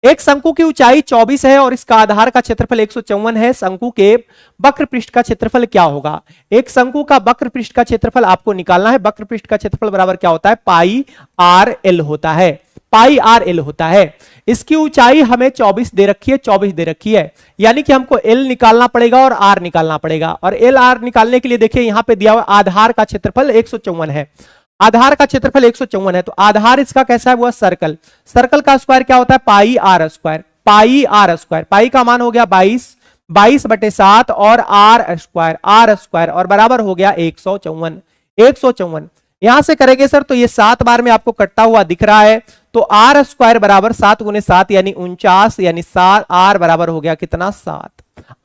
एक शंकु की ऊंचाई 24 है और इसका आधार का क्षेत्रफल 154 है। शंकु के वक्र पृष्ठ का क्षेत्रफल क्या होगा। एक शंकु का वक्र पृष्ठ का क्षेत्रफल आपको निकालना है। वक्र पृष्ठ का क्षेत्रफल बराबर क्या होता है, पाई आर एल होता है, पाई आर एल होता है। इसकी ऊंचाई हमें 24 दे रखी है, 24 दे रखी है, यानी कि हमको एल निकालना पड़ेगा और आर निकालना पड़ेगा। और एल आर निकालने के लिए देखिए यहां पे दिया हुआ आधार का क्षेत्रफल 154 है, आधार का क्षेत्रफल 154 है। तो आधार इसका कैसा है, वो सर्कल, सर्कल का स्क्वायर क्या होता है, pi r square, pi r square. Pi का मान हो गया 22, 22 बटे 7 और आर स्क्वायर, आर स्क्वायर, और बराबर हो गया 154, 154। यहां से करेंगे सर तो ये 7 बार में आपको कटता हुआ दिख रहा है। तो आर स्क्वायर बराबर 7 गुने 7 यानी 49, यानी 7, आर बराबर हो गया कितना, 7,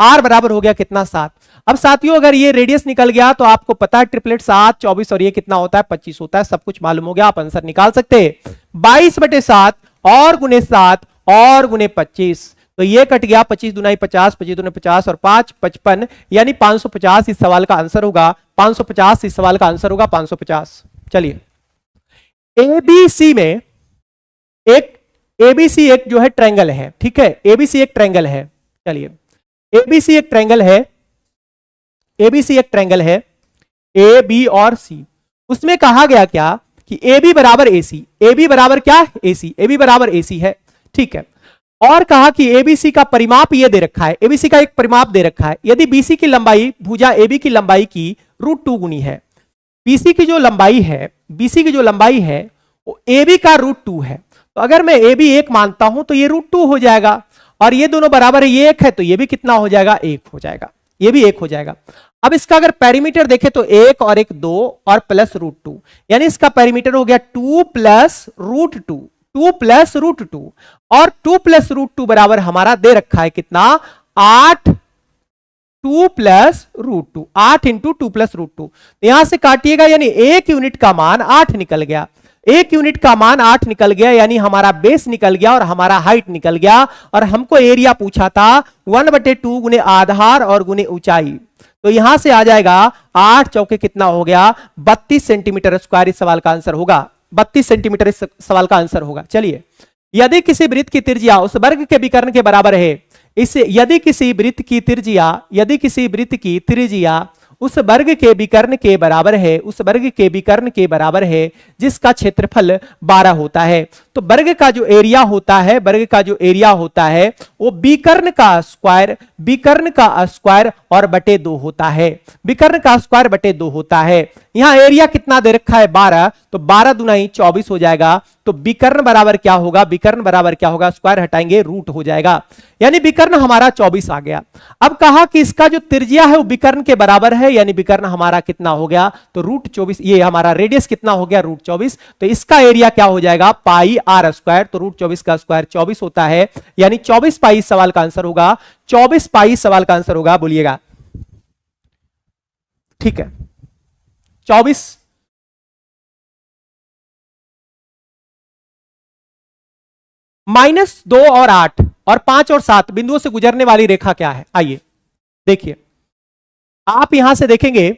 आर बराबर हो गया कितना, 7। अब साथियों अगर ये रेडियस निकल गया तो आपको पता है ट्रिपलेट 7 24 और ये कितना होता है, 25 होता है, सब कुछ मालूम हो गया, आप आंसर निकाल सकते हैं। 22 बटे 7 और गुने 7 और गुने 25, तो ये कट गया, 25 दुनाई 50, 25 दुने 50 और 5 55, यानी 550 इस सवाल का आंसर होगा, 550 इस सवाल का आंसर होगा, 550। चलिए एबीसी में एक एबीसी एक जो है ट्रायंगल है, ठीक है, एबीसी एक ट्रायंगल है। चलिए, एबीसी एक ट्रायंगल है, एबीसी एक ट्रायंगल है, ए बी और सी। उसमें कहा गया क्या कि ए बी बराबर ए सी, ए बी बराबर क्या, ए सी, ए बी बराबर ए सी है, ठीक है। और कहा कि एबीसी का परिमाप ये दे रखा है, एबीसी का एक परिमाप दे रखा है, यदि बीसी की लंबाई भुजा एबी की लंबाई की √2 गुनी है, बीसी की जो लंबाई है, बीसी की जो लंबाई है वो एबी का √2 है, तो अगर मैं एबी 1 मानता हूं तो ये √2 हो जाएगा, और ये दोनों बराबर है, ये 1 है तो ये भी कितना हो जाएगा, 1 हो जाएगा, ये भी 1 हो जाएगा। अब इसका अगर पेरीमीटर देखें तो 1 और 1 2 और प्लस √2, यानी इसका पेरीमीटर हो गया 2 प्लस √2, 2 प्लस √2, और 2 प्लस √2 बराबर हमारा दे रखा है कितना, 8, 2 प्लस √2, 8 इंटू 2 प्लस √2। यहां से काटिएगा यानी 1 यूनिट का मान 8 निकल गया, 1 यूनिट का मान 8 निकल गया, यानी हमारा बेस निकल गया और हमारा हाइट निकल गया। और हमको एरिया पूछा था 1/2 गुने आधार और गुने ऊंचाई, तो यहां से आ जाएगा 8 चौके कितना हो गया, 32 सेंटीमीटर स्क्वायर इस सवाल का आंसर होगा, 32 सेंटीमीटर इस सवाल का आंसर होगा। चलिए, यदि किसी वृत्त की त्रिज्या उस वर्ग के विकर्ण के बराबर है, इसे यदि किसी वृत्त की त्रिज्या, यदि किसी वृत्त की त्रिज्या उस वर्ग के विकर्ण के बराबर है, उस वर्ग के विकर्ण के बराबर है जिसका क्षेत्रफल 12 होता है, तो वर्ग का जो एरिया होता है, वर्ग का जो एरिया होता है वो विकर्ण का स्क्वायर, विकर्ण का स्क्वायर और बटे 2 होता है, विकर्ण का स्क्वायर बटे 2 होता है। यहां एरिया कितना दे रखा है, 12, तो 12 दूनी 24 हो जाएगा, तो विकर्ण बराबर क्या होगा, विकर्ण बराबर क्या होगा, स्क्वायर हटाएंगे रूट हो जाएगा, यानी विकर्ण हमारा 24 आ गया। अब कहा कि इसका जो त्रिज्या है वो विकर्ण के बराबर है, यानी विकर्ण हमारा कितना हो गया, तो √24, ये हमारा रेडियस कितना हो गया, √24, तो इसका एरिया क्या हो जाएगा, पाई आर स्क्वायर, तो √24 का स्क्वायर 24 होता है, यानी 24 पाई सवाल का आंसर होगा, 24 पाई सवाल का आंसर होगा, बोलिएगा, ठीक है, 24 -2 और 8 और 5 और 7 बिंदुओं से गुजरने वाली रेखा क्या है, आइए देखिए, आप यहां से देखेंगे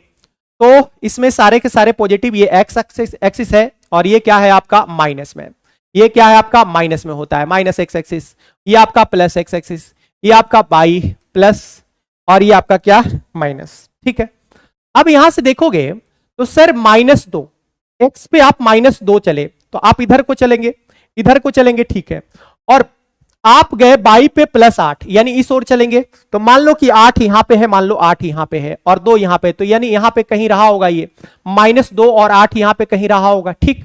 तो इसमें सारे के सारे पॉजिटिव, ये एक्स एक्सिस है, और ये क्या है आपका माइनस में, ये क्या है आपका माइनस में होता है, माइनस एक्स एक्सिस, ये आपका प्लस एक्स एक्सिस, ये आपका बाई प्लस, और ये आपका क्या माइनस, ठीक है। अब यहां से देखोगे तो सर -2, एक्स पे आप -2 चले तो आप इधर को चलेंगे, इधर को चलेंगे, ठीक है, और आप गए बाई पे +8, यानी इस ओर चलेंगे, तो मान लो कि 8 यहां पे है, मान लो 8 यहां पे है और 2 यहां पे, तो यानी यहां पे कहीं रहा होगा, ये -2 और 8 यहां पे कहीं रहा होगा, ठीक।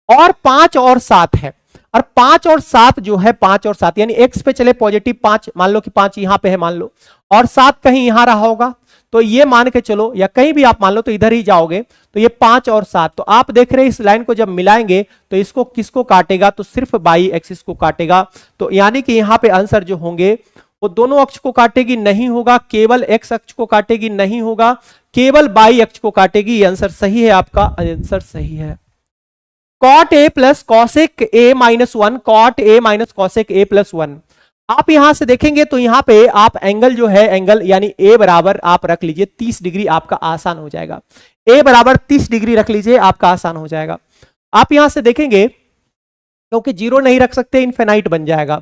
और 5 और 7 है, और 5 और 7 जो है, 5 और 7 यानी एक्स पे चले पॉजिटिव 5, मान लो कि 5 यहां पे है मान लो, और 7 कहीं यहां रहा होगा, तो ये मान के चलो, या कहीं भी आप मान लो तो इधर ही जाओगे, तो ये 5 और 7, तो आप देख रहे हैं इस लाइन को जब मिलाएंगे तो इसको किसको काटेगा, तो सिर्फ बाई एक्सिस को काटेगा, तो यानी कि यहां पे आंसर जो होंगे वो दोनों अक्ष को काटेगी, नहीं होगा, केवल एक्स अक्ष को काटेगी, नहीं होगा, केवल बाई अक्ष को काटेगी। ये आंसर सही है, आपका आंसर सही है। Cot A plus cosec A -1, cot A minus cosec A +1, आप यहां से देखेंगे तो यहां पे आप एंगल जो है, एंगल यानी ए बराबर आप रख लीजिए 30 डिग्री, आपका आसान हो जाएगा, ए बराबर 30 डिग्री रख लीजिए, आपका आसान हो जाएगा। आप यहां से देखेंगे क्योंकि 0 नहीं रख सकते, इनफिनाइट बन जाएगा,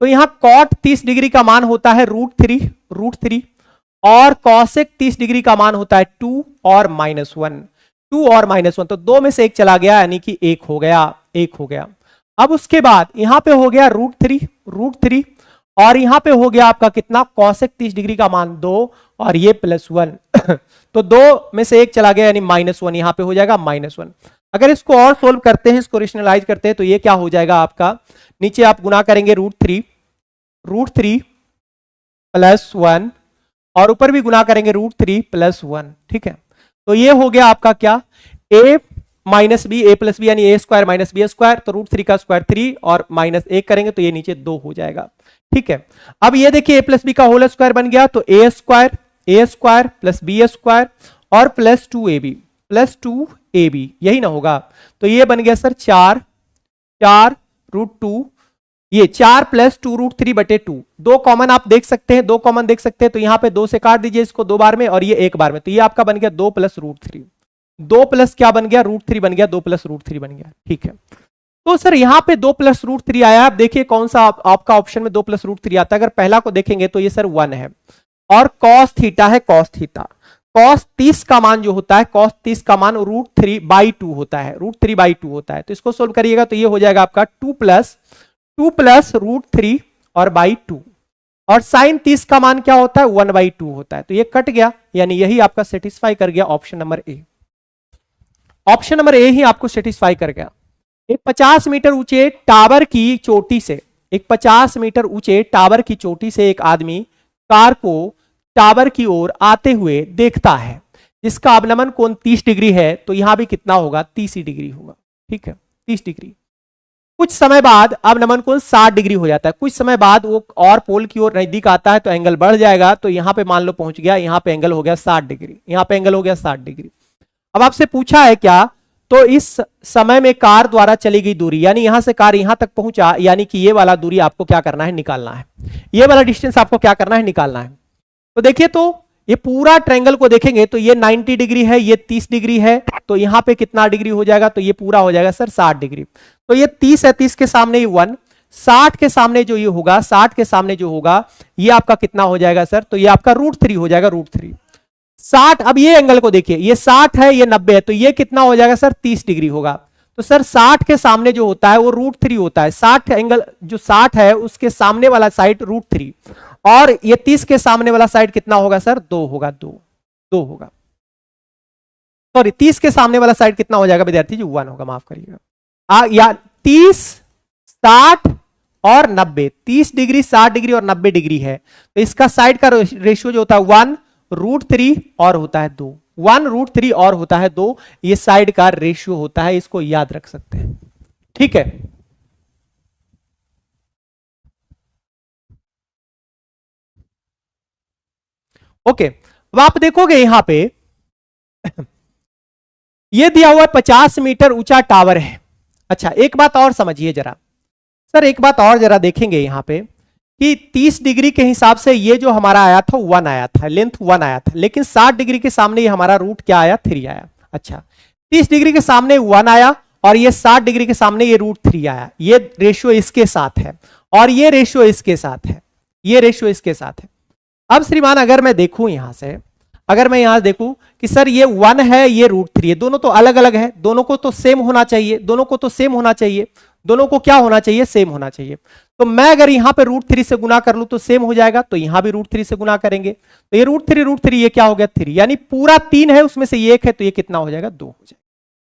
तो यहां कॉट 30 डिग्री का मान होता है √3, और कॉसेक 30 डिग्री का मान होता है 2 और -1, 2 और -1, तो 2 में से 1 चला गया, यानी कि 1 हो गया, 1 हो गया। अब उसके बाद यहां पे हो गया √3, और यहां पे हो गया आपका कितना, कॉसेक 30 डिग्री का मान 2 और ये +1 तो 2 में से 1 चला गया, यानी -1 यहां पे हो जाएगा -1। अगर इसको और सोल्व करते हैं, इसको रेशनलाइज करते हैं, तो ये क्या हो जाएगा आपका, नीचे आप गुना करेंगे √3 +1, और ऊपर भी गुना करेंगे √3 +1, ठीक है। तो ये हो गया आपका क्या, a minus B, a plus B यानी a square minus B square, तो √3 का स्क्वायर 3 और -1 करेंगे तो ये नीचे 2 हो जाएगा, ठीक है। अब ये देखिए a प्लस बी का होल स्क्वायर बन गया, तो a square plus B square और +2ab, यही ना होगा, तो ये बन गया सर 4 √2, ये 4 + 2 √3/2, 2 कॉमन आप देख सकते हैं, 2 कॉमन देख सकते हैं, तो यहां पे 2 से काट दीजिए इसको 2 बार में और ये 1 बार में, तो ये आपका बन गया 2 + √3, 2 प्लस क्या बन गया, √3 बन गया, 2 प्लस √3 बन गया। ठीक है, तो सर यहां पे 2 प्लस √3 आया। आप देखिए कौन सा आपका ऑप्शन में 2 प्लस √3 आता है। अगर पहला को देखेंगे तो ये सर 1 है, और कॉस थीटा है, कॉस थीटा। कॉस 30 का मान जो होता है, कॉस 30 का मान √3/2 होता है, √3/2 होता है। तो इसको सोल्व करिएगा तो ये हो जाएगा आपका 2 प्लस √3 और बाई 2, और साइन 30 का मान क्या होता है, 1/2 होता है। तो ये कट गया, यानी यही आपका सेटिस्फाई कर गया option number A. Option number A ही आपको सेटिस्फाई कर गया। एक 50 मीटर ऊंचे टावर की चोटी से, एक 50 मीटर ऊंचे टावर की चोटी से एक आदमी कार को टावर की ओर आते हुए देखता है, जिसका अवनमन कोण 30 डिग्री है। तो यहां भी कितना होगा, 30 ही डिग्री होगा। ठीक है, 30 डिग्री। कुछ समय बाद अवनमन कोण 60 डिग्री हो जाता है। कुछ समय बाद वो और पोल की ओर नजदीक आता है तो एंगल बढ़ जाएगा। तो यहां पे मान लो पहुंच गया, यहां पे एंगल हो गया 60 डिग्री, यहां पे एंगल हो गया 60 डिग्री। अब आपसे पूछा है क्या, तो इस समय में कार द्वारा चली गई दूरी, यानी यहां से कार यहां तक पहुंचा, यानी कि ये वाला दूरी आपको क्या करना है, निकालना है। ये वाला डिस्टेंस आपको क्या करना है, निकालना है। तो देखिए, तो ये पूरा ट्रायंगल को देखेंगे तो ये 90 डिग्री है, ये 30 डिग्री है, तो यहां पे कितना डिग्री हो जाएगा, तो ये पूरा हो जाएगा सर 60 डिग्री। तो ये 30 है, 30 के सामने ये 1, 60 के सामने जो ये होगा, 60 के सामने जो होगा ये आपका कितना हो जाएगा सर, तो ये आपका √3 हो जाएगा, √3। 60, अब ये एंगल को देखिए, ये 60 है, ये 90 है, तो ये कितना हो जाएगा सर, 30 डिग्री होगा। तो सर 60 के सामने जो होता है वो √3 होता है। 60 एंगल जो 60 है उसके सामने वाला साइड √3, और ये 30 के सामने वाला साइड कितना होगा सर, 2 होगा, 2 होगा। सॉरी, 30 के सामने वाला साइड कितना हो जाएगा विद्यार्थी जी, 1 होगा, माफ करिएगा। या 30, 60 और 90, 30 डिग्री, 60 डिग्री और 90 डिग्री है, तो इसका साइड का रेशियो जो होता है 1 √3 और होता है 2, 1 √3 और होता है 2, ये साइड का रेशियो होता है, इसको याद रख सकते हैं। ठीक है, ओके। अब आप देखोगे यहां पे ये दिया हुआ 50 मीटर ऊंचा टावर है। अच्छा, एक बात और समझिए जरा सर, एक बात और जरा देखेंगे यहां पे कि 30 डिग्री के हिसाब से ये जो हमारा आया था 1 आया था, लेंथ 1 आया था, लेकिन 60 डिग्री के सामने ये हमारा रूट क्या आया, 3 आया। अच्छा, 30 डिग्री के सामने 1 आया और ये 60 डिग्री के सामने ये √3 आया। ये रेशियो इसके साथ है और ये रेशियो इसके साथ है, ये रेशियो इसके साथ है। अब श्रीमान अगर मैं देखूं यहां से, अगर मैं यहां देखूं कि सर ये 1 है, ये √3 है, दोनों तो अलग अलग है, दोनों को तो सेम होना चाहिए, दोनों को तो सेम होना चाहिए, दोनों को क्या होना चाहिए, सेम होना चाहिए। तो मैं अगर यहां पे √3 से गुना कर लूं तो सेम हो जाएगा, तो यहां भी √3 से गुना करेंगे तो ये √3 ये क्या हो गया, 3, यानी पूरा 3 है, उसमें से ये 1 है, तो ये कितना हो जाएगा, 2 हो जाएगा,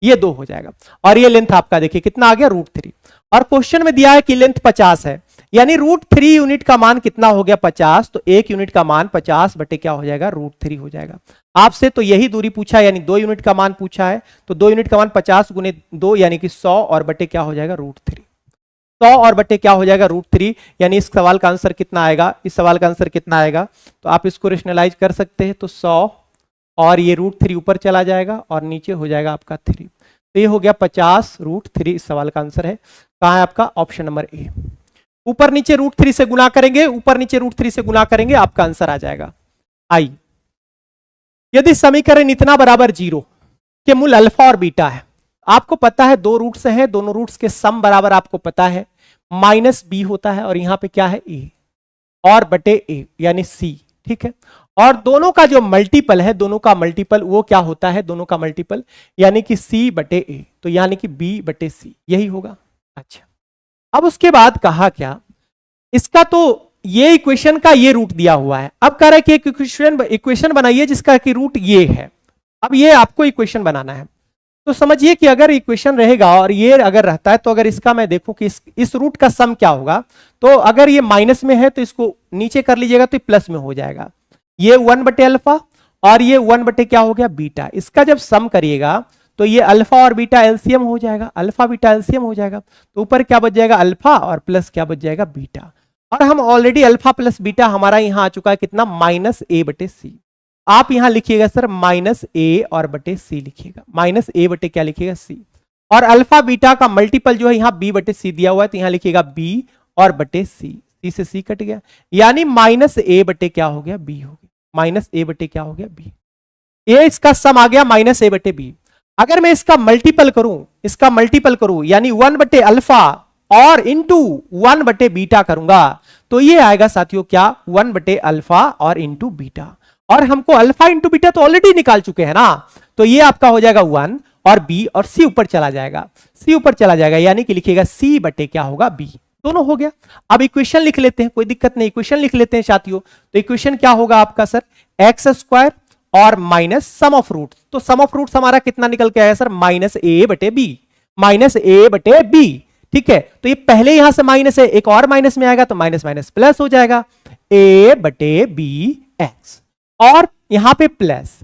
ये 2 हो जाएगा। और ये लेंथ आपका देखिए कितना आ गया, √3। और क्वेश्चन में दिया है कि लेंथ 50 है, यानी √3 यूनिट का मान कितना हो गया, 50, तो 1 यूनिट का मान 50 बटे क्या हो जाएगा, √3 हो जाएगा। आपसे तो यही दूरी पूछा है, यानी 2 यूनिट का मान पूछा है, तो 2 यूनिट का मान 50 गुने 2 यानी कि 100 और बटे क्या हो जाएगा, √3। 100 और बटे क्या हो जाएगा, √3, यानी इस सवाल का आंसर कितना आएगा, इस सवाल का आंसर कितना आएगा, तो आप इसको रेशनलाइज कर सकते हैं। तो 100 और ये √3 ऊपर चला जाएगा और नीचे हो जाएगा आपका 3, तो ये हो गया 50 √3, इस सवाल का आंसर है। कहां है आपका, ऑप्शन नंबर ए। ऊपर नीचे √3 से गुना करेंगे, ऊपर नीचे √3 से गुना करेंगे, आपका आंसर आ जाएगा आई। यदि समीकरण इतना बराबर 0 के मूल अल्फा और बीटा है, आपको पता है 2 रूट्स हैं, दोनों रूट्स के सम बराबर आपको पता है -b होता है, और यहां पे क्या है, a और बटे a यानी c। ठीक है, और दोनों का जो मल्टीपल है, दोनों का मल्टीपल वो क्या होता है, दोनों का मल्टीपल यानी कि c बटे a, तो यानी कि b बटे c, यही होगा। अच्छा, अब उसके बाद कहा क्या, इसका तो ये इक्वेशन का ये रूट दिया हुआ है, अब कह रहा है कि एक इक्वेशन बनाइए जिसका कि रूट ये है। अब ये आपको इक्वेशन बनाना है, तो समझिए कि अगर इक्वेशन रहेगा और ये अगर रहता है, तो अगर इसका मैं देखूं कि इस रूट का सम क्या होगा, तो अगर ये माइनस में है तो इसको नीचे कर लीजिएगा तो प्लस में हो जाएगा। ये 1 बटे अल्फा और ये 1 बटे क्या हो गया, बीटा। इसका जब सम करिएगा तो ये अल्फा और बीटा एलसीएम हो जाएगा, अल्फा बीटा एलसीएम हो जाएगा, तो ऊपर क्या बच जाएगा, अल्फा और प्लस क्या बच जाएगा, बीटा। और हम ऑलरेडी अल्फा प्लस बीटा हमारा यहां आ चुका है कितना, -a बटे c। आप यहां लिखिएगा सर -a और बटे c लिखिएगा, -a बटे क्या लिखिएगा, c। और अल्फा बीटा का मल्टीपल जो है यहाँ b बटे c दिया हुआ है, तो यहां लिखिएगा b और बटे c, c से c कट गया, यानी -a बटे क्या हो गया, b हो गया, -a बटे क्या हो गया, b। ये इसका सम आ गया -a बटे b। अगर मैं इसका मल्टीपल करूं यानी 1/अल्फा और इंटू 1/बीटा करूंगा तो ये आएगा साथियों क्या 1/अल्फा और इंटू बीटा। और हमको अल्फा इंटू बीटा तो ऑलरेडी निकाल चुके हैं ना, तो ये आपका हो जाएगा 1 और b और c ऊपर चला जाएगा, यानी कि लिखिएगा c बटे क्या होगा b। दोनों हो गया। अब इक्वेशन लिख लेते हैं, कोई दिक्कत नहीं, इक्वेशन लिख लेते हैं साथियों। तो इक्वेशन क्या होगा आपका सर, एक्स स्क्वायर और माइनस सम ऑफ रूट। तो सम ऑफ रूट हमारा कितना निकल के आया सर, -a/b। ठीक है, तो ये पहले यहां से माइनस है, एक और माइनस में आएगा तो माइनस माइनस प्लस हो जाएगा, a/bx और यहां पे प्लस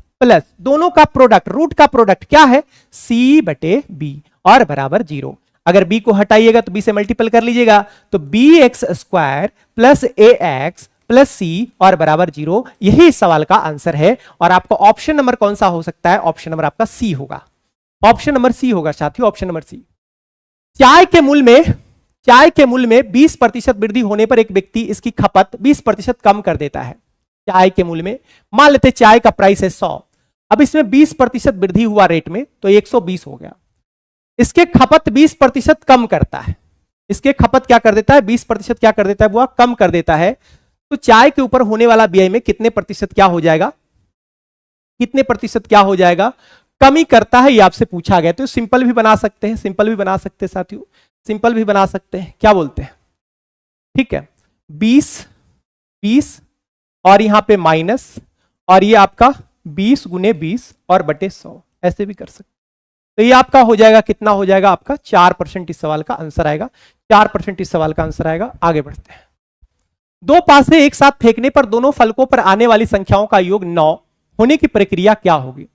दोनों का प्रोडक्ट, रूट का प्रोडक्ट क्या है, c/b और बराबर 0। अगर b को हटाइएगा तो b से मल्टीपल कर लीजिएगा, तो bx² plus ax plus c और बराबर 0। यही इस सवाल का आंसर है। और आपका ऑप्शन नंबर कौन सा हो सकता है, ऑप्शन नंबर आपका सी होगा, ऑप्शन नंबर सी होगा साथियों, ऑप्शन नंबर सी। चाय के मूल्य में 20% वृद्धि होने पर एक व्यक्ति इसकी खपत 20% कम कर देता है। चाय के मूल्य में, मान लेते चाय का प्राइस है 100, अब इसमें 20% वृद्धि हुआ रेट में तो 120 हो गया। इसके खपत 20% कम करता है, इसके खपत क्या कर देता है, 20% क्या कर देता है, वो कम कर देता है। तो चाय के ऊपर होने वाला व्यय में कितने प्रतिशत क्या हो जाएगा, कमी करता है, ये आपसे पूछा गया। तो सिंपल भी बना सकते हैं, साथियों, सिंपल भी बना सकते हैं, क्या बोलते हैं, ठीक है, 20 और यहां पे माइनस और ये आपका 20 × 20 और बटे 100, ऐसे भी कर सकते। तो ये आपका हो जाएगा, कितना हो जाएगा आपका 4% इस सवाल का आंसर आएगा, 4% इस सवाल का आंसर आएगा। आगे बढ़ते हैं। दो पासे एक साथ फेंकने पर दोनों फलकों पर आने वाली संख्याओं का योग 9 होने की प्रक्रिया क्या होगी।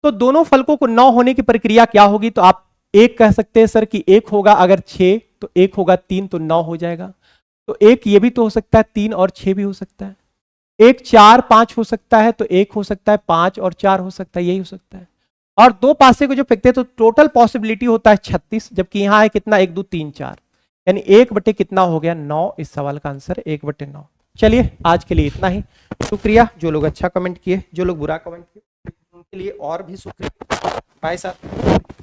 तो दोनों फलकों को 9 होने की प्रक्रिया क्या होगी, तो आप एक कह सकते हैं सर कि एक होगा, अगर 6 तो एक होगा, 3 तो 9 हो जाएगा। तो एक ये भी तो हो सकता है, 3 और 6 भी हो सकता है, एक 4 5 हो सकता है, तो एक हो सकता है 5 और 4 हो सकता है, यही हो सकता है। और दो पासे को जो फेंकते हैं तो टोटल पॉसिबिलिटी होता है 36, जबकि यहां है कितना, 1 2 3 4, यानी 1 बटे कितना हो गया 9। इस सवाल का आंसर 1/9। चलिए आज के लिए इतना ही, शुक्रिया। जो लोग अच्छा कमेंट किए, जो लोग बुरा कमेंट किए उनके लिए और भी शुक्रिया। बाय साथ।